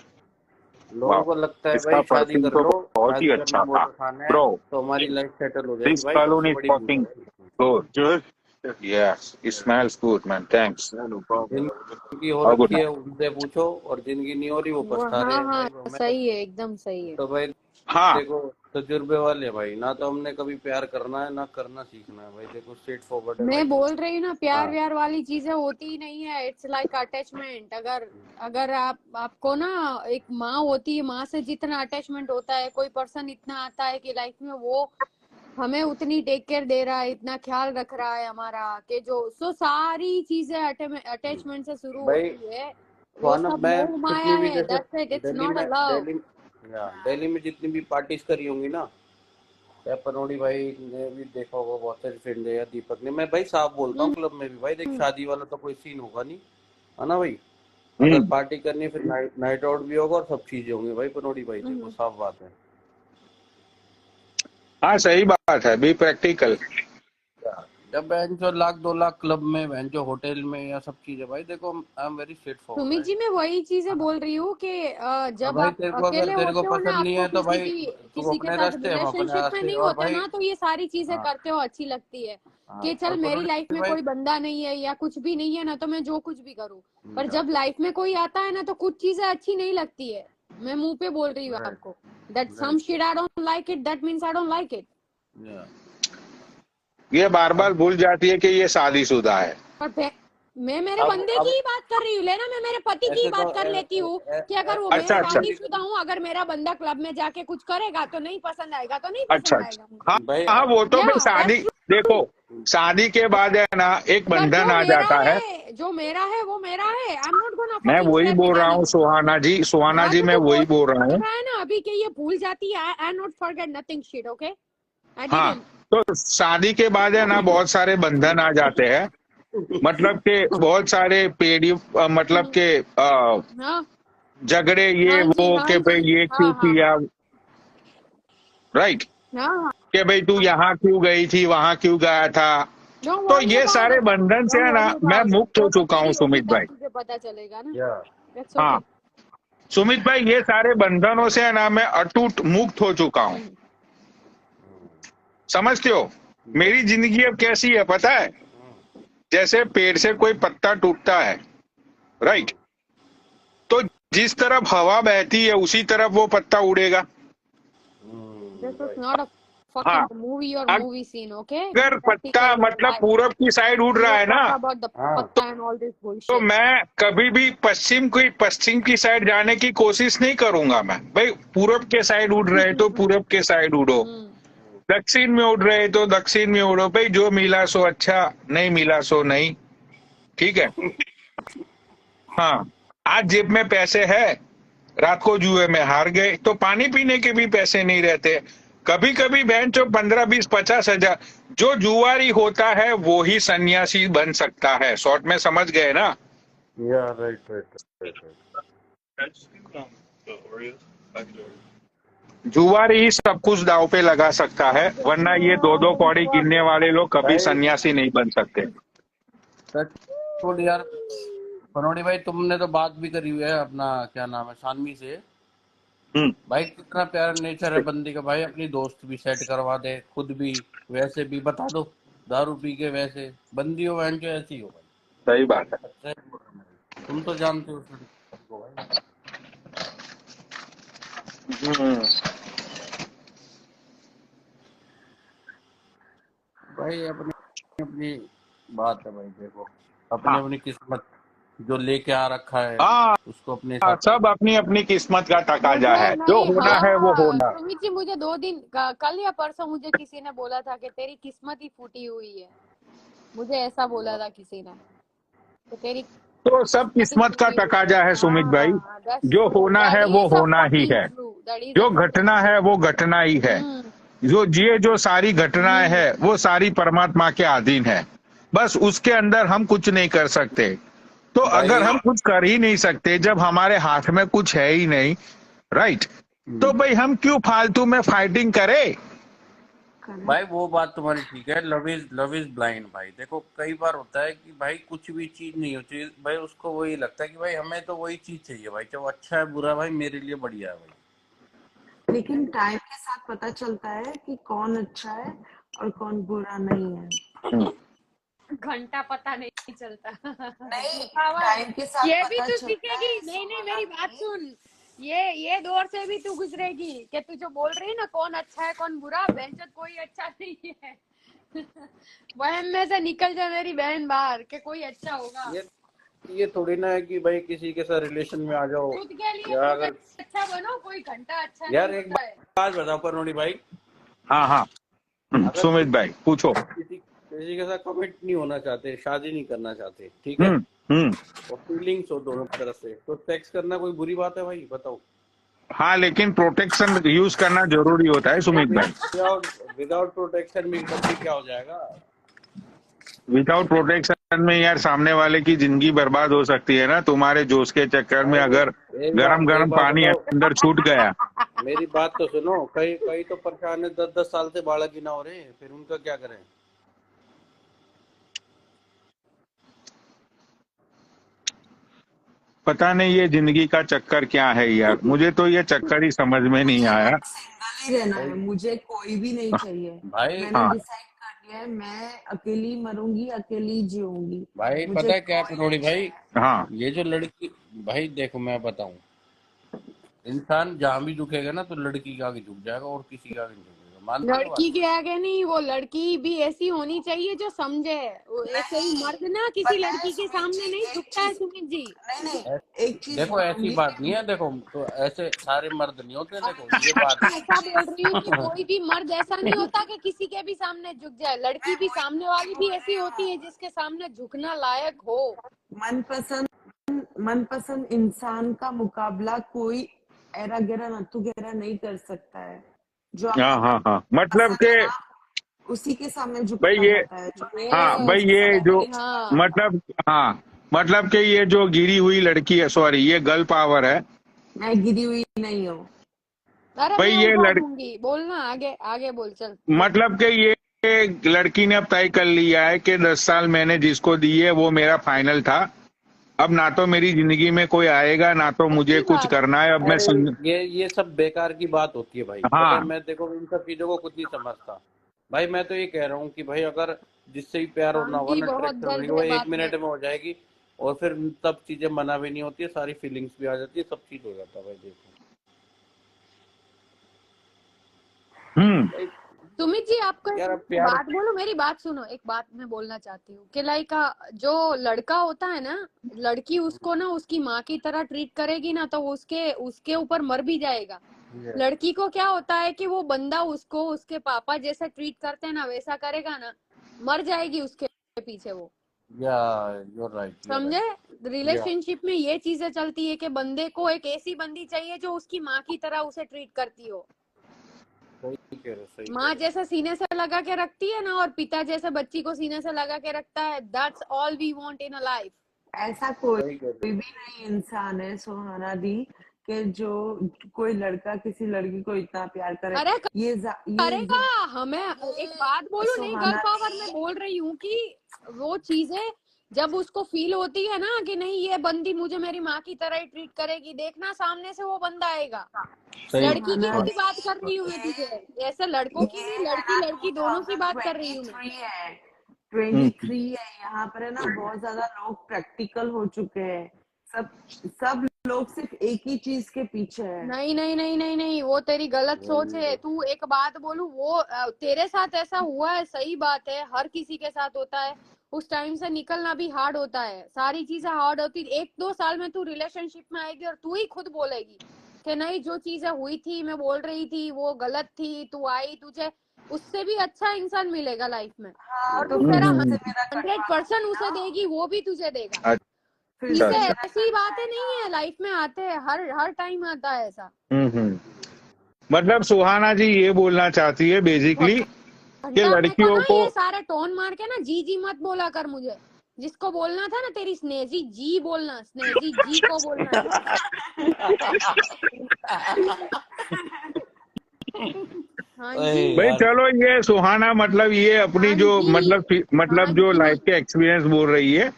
लोगों को लगता है इसका भाई शादी perfume कर तो लो, बहुत ही शादी अच्छा करना था मोटर खाना है ब्रो। तो हमारी लाइफ सेटल हो जाएगी। दिस भाई सलून सबसे इज बड़ी भूल फकिंग है। Good. Good? Yes, it smells good man, thanks. Yeah, no problem. जिनकी हो और गुड रखी है नाइट। उनसे पूछो, और जिनकी नहीं हो रही वो पछता रहे हाँ हैं हाँ, भाई। मैं सही है, एकदम सही है। तो भाई हाँ देखो तजुर्बे वाले भाई, ना तो हमने कभी प्यार करना है ना करना सीखना है भाई। देखो स्ट्रेट फॉरवर्ड है भाई। मैं बोल रही हूँ ना, प्यार हाँ। व्यार वाली चीजें होती ही नहीं है। It's like attachment. अगर आपको ना, एक माँ होती है, माँ से जितना अटैचमेंट होता है, कोई पर्सन इतना आता है कि लाइफ में वो हमें उतनी टेक केयर दे रहा है, इतना ख्याल रख रहा है हमारा, कि जो सारी चीजें अटैचमेंट से शुरू भाई होती है, वो स्वानब, सब मैं मोह माया जितनी भी है। जैसे that's it, it's not a love. Delhi में जितनी भी पार्टीज करी होंगी ना, या पनौड़ी भाई ने भी देखा होगा, बहुत सारे फ्रेंड है, या दीपक ने, मैं भाई साफ बोलता हूँ, क्लब में भी भाई देख शादी वाला तो कोई सीन होगा नहीं, है ना भाई। अगर पार्टी करनी है फिर नाइट आउट भी होगा और सब चीजें होंगी भाई पनौड़ी भाई, देखो साफ बात है। हाँ सही बात है, बी प्रैक्टिकल। जब बहन जो 1,00,000-2,00,000 क्लब में बहन जो होटल में या सब चीजें भाई देखो I am very straight Sumit forward ji मैं वही चीजें बोल रही हूँ कि जब भाई आप तेरे को अकेले अगर तेरे को होते हो ना, पसंद नहीं आपको है तो भाई तू किसी के अपने साथ रास्ते हम अपने रिलेशनशिप में रास्ते नहीं और होते भाई ना, तो ये सारी चीजें हाँ करते हो अच्छी लगती है कि हाँ चल और मेरी प्रणोदी लाइफ में भाई कोई बंदा नहीं है या कुछ भी नहीं है ना, तो मैं जो कुछ भी करूँ। पर या जब लाइफ में कोई आता है ना, तो कुछ चीजें अच्छी नहीं लगती है। मैं मुंह पे बोल रही हूँ राइट आपको, that some right shit I don't like it, that means I don't like it. या ये बार बार अब भूल जाती है कि ये शादीशुदा है। और मैं मेरे अब बंदे की अब ही बात कर रही हूँ, लेना मैं मेरे पति की ही ऐसे तो बात कर लेती हूँ कि अगर वो, मैं अच्छा अच्छा शादीशुदा हूँ, अगर मेरा बंदा क्लब में जाके कुछ करेगा तो नहीं पसंद आएगा, तो नहीं अच्छा पसंद अच्छा। आएगा मुझे। हाँ भाई हाँ, वो तो या भाई शादी, दैट्स देखो ट्रू। शादी के बाद है ना एक अगर बंधन आ जाता है। जो मेरा है वो मेरा है। आई एम नॉट गोना मैं फकिंग वही स्लेप बोल विद रहा हूँ एनीवन। सुहाना हाँ जी, तो मैं तू वही बोल बोल रहा हूँ। रहा है ना अभी कि ये भूल जाती है। I not forget nothing shit, okay, I हाँ, डिडंट। तो शादी के बाद है ना बहुत सारे बंधन आ जाते हैं। मतलब के बहुत सारे मतलब के हाँ झगड़े ये हाँ जी, वो हाँ के भाई जी, ये हाँ क्यों हाँ किया, राइट, हाँ कि भाई तू यहाँ क्यों गई थी, वहां क्यों गया था। डोंट तो वरी ये अबाउट सारे इट, बंधन से डोंट है ना वरी मैं अबाउट इट। मुक्त हो वो तो चुका हूँ तेरी होगी सुमित तब भाई। तुझे पता चलेगा ना। या दैट्स हाँ ओके। सुमित भाई, ये सारे बंधनों से है ना मैं अटूट मुक्त हो चुका हूँ। समझते हो मेरी जिंदगी अब कैसी है पता है, जैसे पेड़ से कोई पत्ता टूटता है, राइट, तो जिस तरफ हवा बहती है उसी तरफ वो पत्ता उड़ेगा। This is right not a हाँ, फकिंग मूवी और मूवी सीन, ओके, अगर पत्ता प्रैक्टिकल इन मतलब लाइफ। पूरब की साइड उड़ वी रहा डोंट है ना, टॉक अबाउट द हाँ पत्ता एंड ऑल दिस तो बुलशिट। मैं कभी भी पश्चिम की साइड जाने की कोशिश नहीं करूंगा। मैं भाई पूरब के साइड उड़ रहे तो पूरब के साइड उड़ो, दक्षिण में उड़ रहे तो दक्षिण में उड़ो, भाई जो मिला सो अच्छा, नहीं मिला सो नहीं, ठीक है। हाँ, आज जेब में पैसे है, रात को जुए में हार गए तो पानी पीने के भी पैसे नहीं रहते। कभी कभी बहन चो 15, 20, 50 हजार, जो जुआरी होता है वो ही सन्यासी बन सकता है। शॉर्ट में समझ गए ना। या right right right The Oreos? Back to Oreos. जुआरी ही सब कुछ दाव पे लगा सकता है, वरना ये 2-2 कौड़ी गिनने वाले लोग कभी भाई सन्यासी नहीं बन सकते। सच बोल यार पनोड़ी भाई, तुमने तो बात भी करी हुई है अपना क्या नाम है सानवी से। हम्म, भाई कितना प्यारा नेचर है बंदी का भाई, अपनी दोस्त भी सेट करवा दे, खुद भी वैसे भी बता दो, दारू पी के वैसे बंदी हो बहन जो ऐसी हो भाई। सही बात है। अच्छा है बोल रहा हूँ भाई। तुम तो जानते हो उस लड़की को भाई। हम्म, भाई अपनी अपनी बात है भाई, देखो अपनी हाँ अपनी किस्मत जो लेके आ रखा है हाँ, उसको अपने हिसाब से। सब अपनी अपनी किस्मत का तकाजा मुझे है, जो नहीं, होना है वो हाँ होना। सुमित जी, मुझे 2 दिन कल या परसों मुझे किसी ने बोला था कि तेरी किस्मत ही फूटी हुई है। मुझे ऐसा बोला था किसी ने कि तेरी तो सब किस्मत ही किस्मत का फूटी हुई है। तकाजा है सुमित भाई, हाँ दैट्स जो ट्रू, होना दैट है वो इज अ होना ही फकिंग है, ट्रू, दैट इज अ जो फकिंग घटना है वो घटना ही है। जो सारी घटनाएं है वो सारी परमात्मा के अधीन है, बस उसके अंदर हम कुछ नहीं कर सकते। तो अगर भाई हम कुछ कर ही नहीं सकते, जब हमारे हाथ में कुछ है ही नहीं, राइट, तो भाई हम क्यों फालतू में फाइटिंग करें। भाई वो बात तुम्हारी ठीक है, लव इज ब्लाइंड भाई। देखो कई बार होता है कि भाई कुछ भी चीज नहीं होती भाई, उसको वही लगता है कि भाई हमें तो वही चीज चाहिए भाई, चाहे वो अच्छा है बुरा भाई मेरे लिए बढ़िया है भाई। लेकिन टाइम के साथ पता चलता है कि कौन अच्छा है और कौन बुरा नहीं है। घंटा पता नहीं चलता। नहीं, आवाज टाइम के साथ ये भी पता तू चलता सीखेगी। है नहीं नहीं, सुहाना मेरी बात भाई। सुन, ये दौर से भी तू गुजरेगी कि तू जो बोल रही है ना कौन अच्छा है कौन बुरा, बेंचत कोई अच्छा नहीं है। वहम में से निकल जा मेरी बहन बाहर के कोई अच्छा होगा। ये थोड़ी ना है कि भाई किसी के साथ रिलेशन में आ जाओ खुद के लिए या खुद अगर अच्छा बनो, कोई घंटा अच्छा यार नहीं एक होता है। बात बताओ पनोड़ी भाई, हाँ हाँ, अगर सुमित भाई पूछो। किसी के साथ कमिट नहीं होना चाहते, शादी नहीं करना चाहते, ठीक है, हम्म, और फीलिंग्स हो दोनों तरफ से, तो सेक्स करना कोई बुरी बात है भाई बताओ। हाँ लेकिन प्रोटेक्शन यूज करना जरूरी होता है सुमित भाई। विदाउट विदाउट प्रोटेक्शन में भी क्या हो जाएगा। विदाउट प्रोटेक्शन में यार सामने वाले की जिंदगी बर्बाद हो सकती है ना, तुम्हारे जोश के चक्कर में भाई अगर गरम एक गरम बात पानी बताओ, अंदर छूट गया। मेरी बात तो सुनो, कई कई तो परेशान है, 10-10 साल से बालक ही ना हो रहे, फिर उनका क्या करें। पता नहीं ये जिंदगी का चक्कर क्या है यार, मुझे तो ये चक्कर ही समझ में नहीं आया। सिंगल ही रहना है, मुझे कोई भी नहीं चाहिए। भाई मैंने हाँ डिसाइड कर लिया है, मैं अकेली मरूंगी, अकेली जीऊंगी। भाई मुझे पता है क्या कोई कनौड़ी नहीं भाई, चाहिए। हाँ ये जो लड़की, भाई देखो मैं बताऊं, इंसान जहां भी झुकेगा ना तो लड़की के आगे झुक जाएगा और किसी के आगे नहीं झुकेगा, मानते हो ये बात? लड़की के आगे नहीं, वो लड़की भी ऐसी होनी चाहिए जो समझे। वो ऐसे ही मर्द ना किसी पता है लड़की के सुमित सामने जी, नहीं एक झुकता है चीज सुमित जी। नहीं, ऐ- एक चीज देखो ऐसी बोलूंगी बात कि नहीं है, देखो तो ऐसे सारे मर्द नहीं होते, देखो ये सुमित बात जी, है। एक ऐसा बोल रही हूँ कि चीज कोई भी मर्द ऐसा नहीं होता कि किसी के भी सामने झुक जाए। लड़की मैं भी वही सामने वाली वही भी बोल ऐसी रही होती है हूँ। जिसके सामने झुकना लायक हो। मनपसंद इंसान का मुकाबला कोई ऐरा गैरा नत्थु गैरा नहीं कर सकता है। जो हाँ आपको हाँ हाँ, मतलब पसंद के है ना, उसी के सामने भाई झुकना ये, जाता है। जो नहीं हाँ पसंद भाई उसके ये सामने जो नहीं हाँ झुकना। मतलब, हाँ मतलब कि ये जो गिरी हुई लड़की है, सॉरी ये गर्ल पावर है मैं गिरी हुई नहीं हूँ। अरे भाई। मैं ये उठा दूंगी, बोलना आगे आगे बोल, चल बोल। मतलब कि ये लड़की ने अब तय कर लिया है कि 10 साल मैंने जिसको दी है वो मेरा फाइनल था। अब ना तो मेरी जिंदगी में कोई आएगा, ना तो मुझे सही कुछ बात। करना है। अब मैं अरे ये सब बेकार की बात होती है भाई, पता है, हाँ मैं देखो इन सब चीजों को कुछ नहीं समझता भाई। मैं तो ये कह रहा हूँ कि भाई अगर जिससे भी प्यार होना हुआ शांति ना, बहुत अट्रैक्शन होगी, दर्द वो है 1 बात मिनट में। में हो जाएगी और फिर तब चीजें मना भी नहीं होती है, सारी फीलिंग्स भी आ जाती है, सब चीज हो जाता है भाई। देखो भाई, सुमित जी, आपको यार अब एक प्यार, बात बोलो, मेरी बात सुनो। एक बात मैं बोलना चाहती हूँ कि लाइक जो लड़का होता है ना, लड़की उसको ना उसकी माँ की तरह ट्रीट करेगी ना तो उसके उसके ऊपर मर भी जाएगा। लड़की को क्या होता है कि वो बंदा उसको उसके पापा जैसा ट्रीट करते हैं ना वैसा करेगा ना, मर जाएगी उसके पीछे वो। या यूर राइट, समझे? या रिलेशनशिप में ये चीजें चलती है कि बंदे को एक ऐसी बंदी चाहिए जो उसकी माँ की तरह उसे ट्रीट करती हो। सही कह रहे हो, सही कह माँ रहे हो। जैसे सीने से लगा के रखती है ना, और पिता जैसे बच्ची को सीने से लगा के रखता है, that's all we want in a life. ऐसा कोई सही कह रहे भी हो। नहीं इंसान है सुहाना दी कि जो कोई लड़का किसी लड़की को इतना प्यार करे। अरे ये करेगा। हमें एक बात बोलू, नहीं गर्ल सुहाना पावर दी में बोल रही हूँ कि वो चीजें जब उसको फील होती है ना कि नहीं ये बंदी मुझे मेरी माँ की तरह ही ट्रीट करेगी, देखना सामने से वो बंदा आएगा। सही लड़की की सुहाना नहीं दी बात कर रही हूँ मैं तुझे, ऐसे लड़कों की ये नहीं, है लड़की ना लड़की दोनों की बात कर रही हूँ मैं। 2023 है, 23 है। यहाँ पर है ना बहुत ज्यादा लोग प्रैक्टिकल हो चुके हैं। सब सब लोग सिर्फ एक ही चीज के पीछे है। नहीं नहीं नहीं नहीं नहीं, वो तेरी गलत सोच है। तू एक बात बोलू, वो तेरे साथ ऐसा हुआ है, सही बात है, हर किसी के साथ होता है। उस टाइम से निकलना भी हार्ड होता है, सारी चीजें हार्ड होती। 1-2 साल में तू रिलेशनशिप में आएगी और तू ही खुद बोलेगी कि नहीं जो चीजें हुई थी मैं बोल रही थी वो गलत थी, तू आई, तुझे उससे भी अच्छा इंसान मिलेगा लाइफ में। हाँ और तो तू फिर तेरा उससे मेरा कटवा 100% उसे लो, देगी, वो भी तुझे देगा। फिर अच्छा से चीजें अच्छा। मेरा ऐसी बातें नहीं है, लाइफ में आते हैं, हर टाइम आता है ऐसा। मतलब सुहाना जी ये बोलना चाहती है बेसिकली कि घंटा मेरे को लड़कियों ना को, ये सारे टोन मार के ना जी जी मत बोला कर मुझे। जिसको बोलना था ना तेरी स्नेजी जी बोलना, स्नेजी जी को बोलना है। हाँ जी भाई यार चलो ये सुहाना मतलब ये अपनी हाँ जो जी हाँ जो जी। लाइफ के एक्सपीरियंस बोल रही है,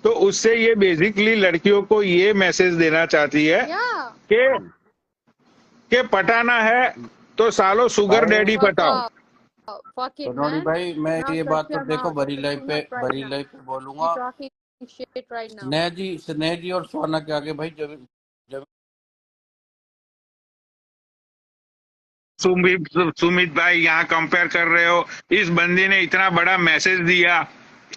तो उससे ये बेसिकली लड़कियों को ये मैसेज देना चाहती है या कि पटाना है तो सालो शुगर भाई, डैडी पटाओ। fuck it कनौड़ी man, भाई, मैं now ये shut बात तो your देखो mouth, open up right बड़ी now, लाइफ पे you बोलूंगा। talking shit right now। स्नेह जी और सोना के आगे भाई, जब जब सुमित भाई यहाँ कंपेयर कर रहे हो, इस बंदी ने इतना बड़ा मैसेज दिया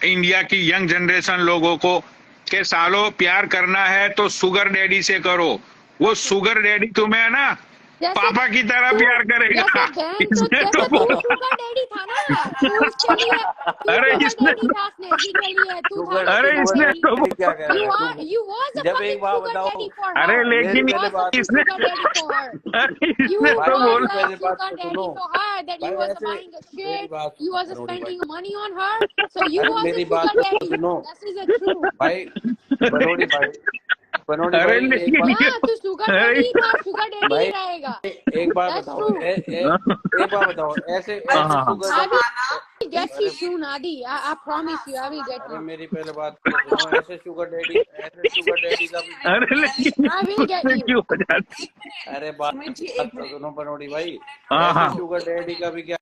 इंडिया की यंग जनरेशन लोगों को कि सालो प्यार करना है तो शुगर डैडी से करो। वो शुगर डैडी तुम्हें है ना जैसे पापा की तरह तू प्यार करेगा। जैसे बहन तो इसने जैसे तो तू शुगर डैडी था ना, तू उसके लिए तू अरे शुगर इसने डैडी था स्नेजी के लिए, तू था शुगर ना अरे शुगर शुगर इसने डैडी। तो डैडी क्या कह रहा है You was a जब एक fucking बात sugar बताओ, daddy for अरे her, मेरी लेकिन you पहले was a बात इसने sugar daddy for her, अरे you इसने भाई, तो was मेरी बोल a पहले बात sugar तो daddy सुनो for her, that भाई। you was ऐसे buying a मेरी shit, बात you was कनौड़ी भाई, spending money on her, so you अरे was a मेरी sugar बात तो daddy, सुनो this is a true। भाई। कनौड़ी भाई, अरे एक बात, लेकिन या तू सुगर अरे डैडी ही था, सुगर डैडी ही भाई रहेगा, एक बात that's बताओ, true। एक बात बताओ, ऐसे बट ऐसे हाँ sugar I will Suhana get you soon, Adi. I promise you, I will get अरे you. मेरी पहले बात तो सुनो, ऐसे शुगर डैडी का भी अरे लेकिन I will get उससे you. क्यों हो जाती? अरे बात सुमित जी बात एक तो मिनट, सुनो पनोड़ी भाई, हाँ ऐसे हाँ शुगर डैडी का भी क्या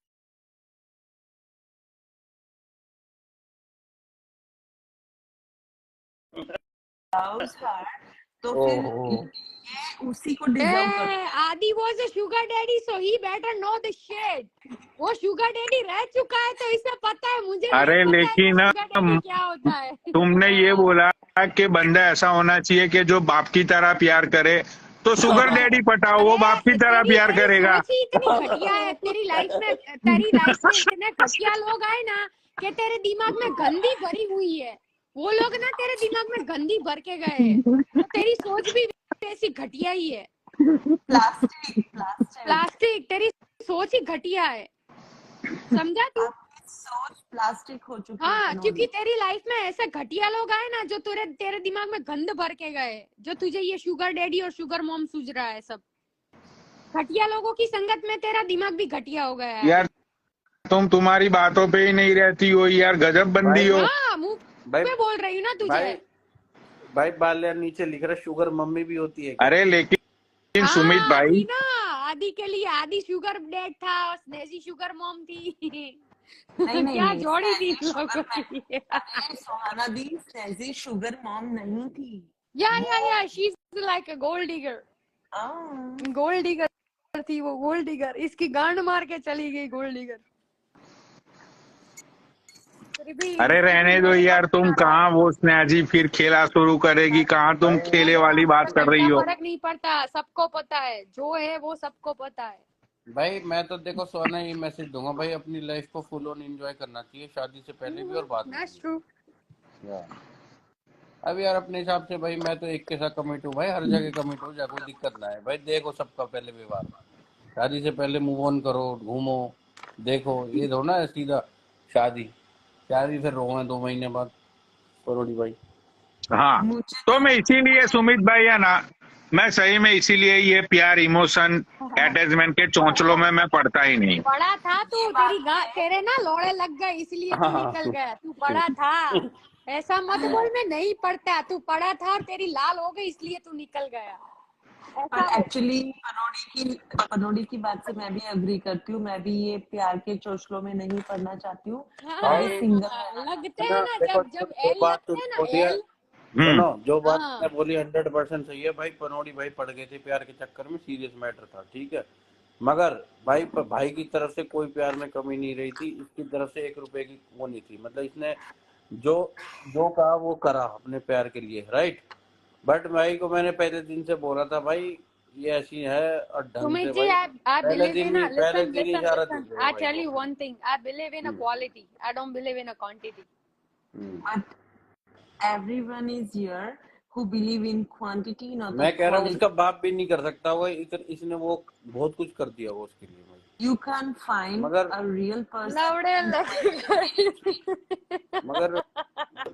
loves her, तो फिर ओहो ये उसी को डिजर्व करता Hey, Adi was a sugar daddy, so he better know the shit. वो sugar daddy रह चुका है, तो इसे पता है, मुझे नहीं अरे पता है कि लेकिन sugar daddy क्या होता है. तुमने ये बोला कि बंदा ऐसा होना चाहिए कि जो बाप की तरह प्यार करे, तो शुगर डैडी पटाओ, वो बाप की तरह तेरी प्यार तेरी करेगा। सोच ही इतनी घटिया है. तेरी लाइफ में इतने घटिया लोग आए ना कि तेरे दिमाग में गंदी भरी हुई है. वो लोग ना तेरे दिमाग में गंदी भर के गए हैं, तो तेरी सोच भी ऐसी घटिया ही है. प्लास्टिक, तेरी सोच ही घटिया है, समझा तू? आपकी सोच प्लास्टिक हो चुकी है हाँ, पनोड़ी। क्योंकि तेरी लाइफ में ऐसे घटिया लोग आए ना जो तेरे दिमाग में गंद भर के गए, जो तुझे ये शुगर डैडी और शुगर मॉम सूझ रहा है. सब घटिया लोगों की संगत में तेरा दिमाग भी घटिया हो गया है. यार तुम तुम्हारी बातों पे ही नहीं रहती हो यार, गजब बंदी हो। हाँ, मुंह भाई पे बोल रही हूँ ना तुझे. भाई भाई बाल्या नीचे लिख रहा शुगर मम्मी भी होती है क्या? अरे लेकिन सुमित हाँ, भाई, थी ना. आदि के लिए आदि शुगर डैड था और स्नेजी शुगर मॉम थी. नहीं क्या जोड़ी थी स्नेजी लोगों शुगर की. अरे सुहाना दी, स्नेजी शुगर मॉम नहीं थी। या she is like a gold digger. Gold digger थी वो, गोल्ड डिगर. इसकी गांड मार के चली गई गोल्ड डिगर. अरे रहने दो यार, तुम कहाँ वो स्नेजी फिर खेला शुरू करेगी, कहाँ तुम खेले वाली बात कर रही हो। फर्क नहीं पड़ता, सबको पता है जो है वो सबको पता है. भाई मैं तो देखो सोना ये मैसेज दूंगा भाई, अपनी लाइफ को फुल ऑन एंजॉय करना चाहिए, शादी से पहले भी और बाद में That's true. भी। अब यार अपने हिसाब से भाई मैं तो एक के साथ कमिट हूँ भाई, हर जगह कमिट हो जाए, कोई दिक्कत ना है भाई। देखो सबका पहले व्यवहार, शादी से पहले मूव ऑन करो, घूमो, देखो, ये दो ना सीधा शादी फिर रोए 2 महीने बाद करोड़ी भाई। हाँ तो मैं इसीलिए सुमित भाई है ना, मैं सही में इसीलिए ये प्यार इमोशन अटैचमेंट के चौंचलों में मैं पढ़ता ही नहीं। बड़ा था तू, तेरे ना लोड़े लग गए इसलिए तू निकल गया. तू बड़ा था, ऐसा मत बोल मैं नहीं पढ़ता. तू पढ़ा था और तेरी लाल हो गई इसलिए तू निकल गया. एक्चुअली पनोड़ी की बात से मैं भी एग्री करती हूँ। मैं भी ये प्यार के चोचलों में नहीं पढ़ना चाहती हूँ। लगते हैं ना जब एल लगते हैं ना एल. सुनो जो बात मैं बोली 100% सही है भाई। पनोड़ी भाई पड़ गए थे प्यार के चक्कर में, सीरियस मैटर था, ठीक है, मगर भाई की तरफ से कोई प्यार में कमी नहीं रही थी, इसकी तरफ से 1 रुपए की वो नहीं थी, मतलब इसने जो कहा वो करा अपने प्यार के लिए, राइट। बट भाई को मैंने पहले दिन से बोला था भाई ये ऐसी है और ढंग से भाई, पहले दिन ही इशारा दे दिया। I tell you one thing, I believe in a quality, I don't believe in a quantity. But everyone is here who believe in quantity, not मैं कह रहा हूँ quality. उसका बाप भी नहीं कर सकता वो, इसने वो बहुत कुछ कर दिया वो उसके लिए। You can't find a real person. मगर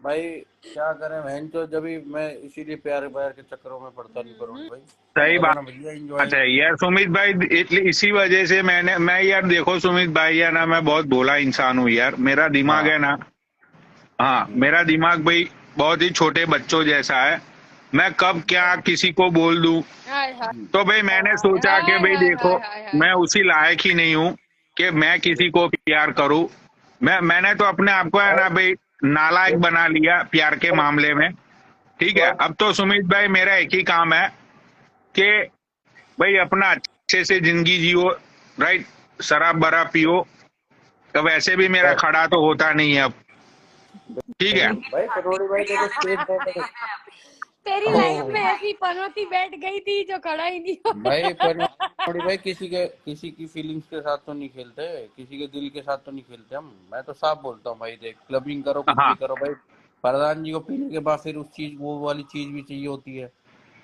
भाई क्या करें बहन, तो जब भी मैं इसीलिए प्यार के चक्करों में पड़ता नहीं करूँ भाई। सही बात है यार सुमित भाई, इसी वजह से मैं यार देखो सुमित भाई है ना, मैं बहुत भोला इंसान हूँ यार। मेरा दिमाग है ना, हाँ मेरा दिमाग भाई बहुत ही छोटे बच्चों जैसा है। मैं कब क्या किसी को बोल दूं, तो भाई मैंने सोचा कि भाई देखो मैं उसी लायक ही नहीं हूँ कि मैं किसी को प्यार करूं। मैंने तो अपने आप को है ना भाई नालायक बना लिया प्यार के मामले में, ठीक है। अब तो सुमित भाई मेरा एक ही काम है कि भाई अपना अच्छे से जिंदगी जियो, राइट, शराब बराब पियो। तो वैसे भी मेरा खड़ा तो होता नहीं है अब, ठीक है। भाई करोड़ी भाई देखो तेरी लाइफ में ऐसी पनौती बैठ गई थी जो खड़ा ही नहीं हो। भाई करोड़ी भाई किसी की फीलिंग्स के साथ तो नहीं खेलते, किसी के दिल के साथ तो नहीं खेलते हम। मैं तो साफ बोलता हूँ भाई, देख क्लबिंग करो कुछ भी करो भाई, प्रधान जी को पीने के बाद फिर वो वाली चीज भी चाहिए होती है।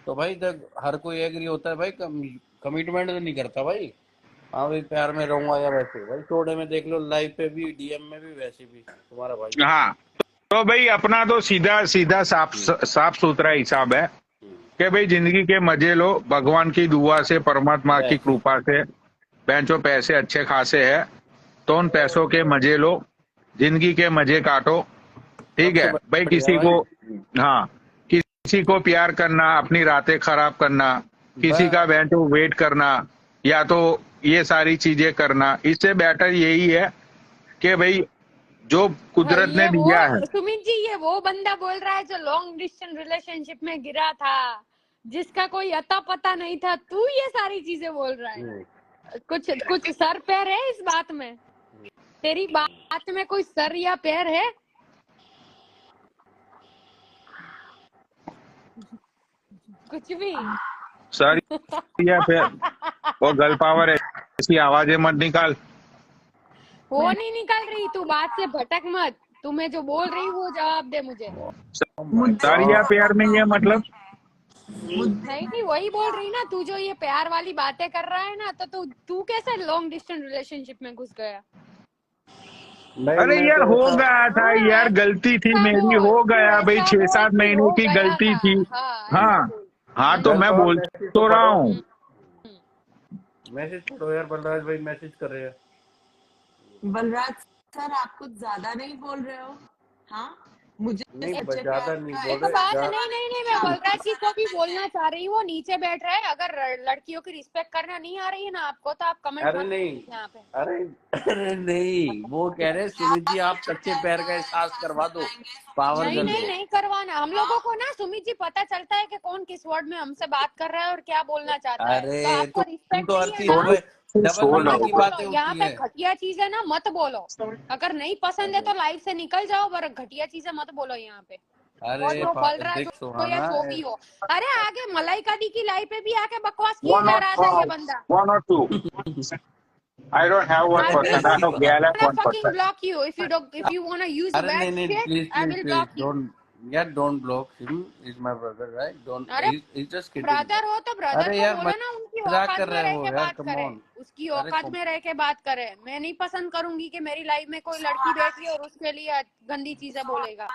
तो भाई तक हर कोई एग्री होता है भाई, कमिटमेंट तो नहीं करता भाई। हाँ भाई प्यार में रहूंगा या वैसे, भाई छोड़े में देख लो, लाइव पे भी डीएम में भी वैसे भी तुम्हारा भाई। हाँ तो भाई अपना तो सीधा साफ सुथरा हिसाब है कि भाई जिंदगी के मजे लो, भगवान की दुआ से, परमात्मा की कृपा से। पैसे अच्छे खासे है तो उन पैसों के मजे लो, जिंदगी के मजे काटो, ठीक है सबसे भाई। बढ़िया किसी भाई। को, हाँ, किसी को प्यार करना, अपनी रातें खराब करना, किसी का वेट करना, या तो ये सारी चीजें करना, इससे बेटर यही है कि भाई जो कुदरत ने ये वो दिया है। सुमित जी, ये वो बंदा बोल रहा है जो लॉन्ग डिस्टेंस रिलेशनशिप में गिरा था, जिसका कोई अता पता नहीं था। तू ये सारी चीजें बोल रहा है? कुछ कुछ सर पैर है इस बात में? तेरी बात में कोई सर या पैर है? कुछ भी। सर या फिर वो गर्ल पावर है, इसकी आवाजें मत निकाल। वो नहीं निकल रही, तू बात से भटक मत। तू मैं जो बोल रही हूँ वो जवाब दे मुझे। सर या प्यार में ये मतलब नहीं, वही बोल रही ना, तू जो ये प्यार वाली बातें कर रहा है ना, तो तू कैसे लॉन्ग डिस्टेंस रिलेशनशिप में घुस गया? अरे यार हो गया था यार, गलती थी मेरी, हो गया भाई, 6-7 महीने की गलती थी। हाँ तो मैं बोल तो रहा हूँ। मैसेज पढ़ो यार, बलराज भाई मैसेज कर रहे हैं। बलराज सर, आप कुछ ज्यादा नहीं बोल रहे हो? हाँ, मुझे नहीं, सच्चे ज्यादा प्यार नहीं का बोल एक रहे, बात, ज्यादा- नहीं, मैं बलराज जी को भी बोलना चाह रही हूँ। वो नीचे बैठ रहे हैं, अगर लड़कियों की रिस्पेक्ट करना नहीं आ रही है ना आपको, तो आप कमेंट अरे मत नहीं, यहाँ पे। अरे नहीं, वो कह रहे सुमित जी आप कच्चे पैर का एहसास करवा दो पावर गर्ल को। नहीं करवाना। हम लोगों को ना सुमित जी पता चलता है कि कौन किस वर्ड में हमसे बात कर रहा है और क्या बोलना चाहता है। अरे तो आपको तुम रिस्पेक्ट तो हर नहीं है चीज ना, में डबल छोड़ मीनिंग की दो। बातें यहाँ होती पे है। घटिया चीजें ना मत बोलो। अगर नहीं पसंद है तो लाइफ से निकल जाओ, पर घटिया चीजें मत बोलो यहाँ पे। और अरे जो बोल रहा है देख तो या सुहाना, जो भी हो। अरे आगे मलाइका दी की लाइफ पे भी आके बकवास किए जा रहा था ये बंदा। 1 or 2. I don't have one person. I have Gala I one fucking person. block you if you wanna use अरे bad नहीं, shit. Please I please will please block you. don't block him, is my brother, right? Don't, अरे he's just kidding. Brother हो तो brother अरे को यार बोलो ना, उनकी मजाक औकात कर में रहे रह हो के यार, बात कम करे। ऑन। उसकी अरे औकात में रह के बात करे। मैं नहीं पसंद करूंगी कि मेरी लाइफ में कोई लड़की बैठी है और उसके लिए गंदी चीजें बोलेगा।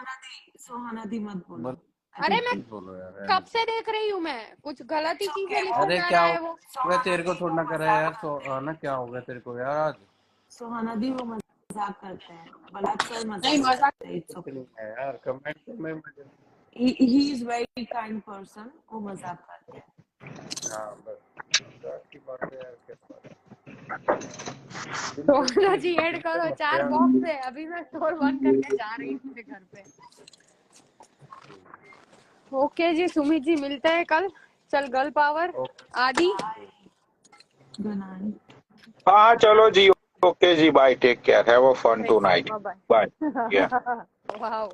सोहाना दी मत बोलो। अरे मैं बोलो यार। कब से देख रही हूँ, मैं कुछ गलत ही चीजें लिखा अरे जा क्या रहा हो है वो। गया तेरे को, थोड़ा ना करा यार, ना क्या हो गया तेरे को यार आज? सोहाना दी वो मजाक करते हैं, बलराज सर नहीं, मजाक मजाक करते हैं। It's कुछ okay. नहीं है यार, कमेंट में He is very kind person. वो मजाक करते हैं। हाँ बस मजाक की बात है यार, क्या सोना जी ऐड करो, 4 बॉक्स है। अभी मैं स्टोर बंद करके जा रही हूँ मेरे घर पे। ओके जी सुमित जी, मिलते हैं कल। चल गर्ल पावर आदि। Good night. हाँ चलो जी, ओके जी, bye, take care, have a fun tonight, bye bye. Wow.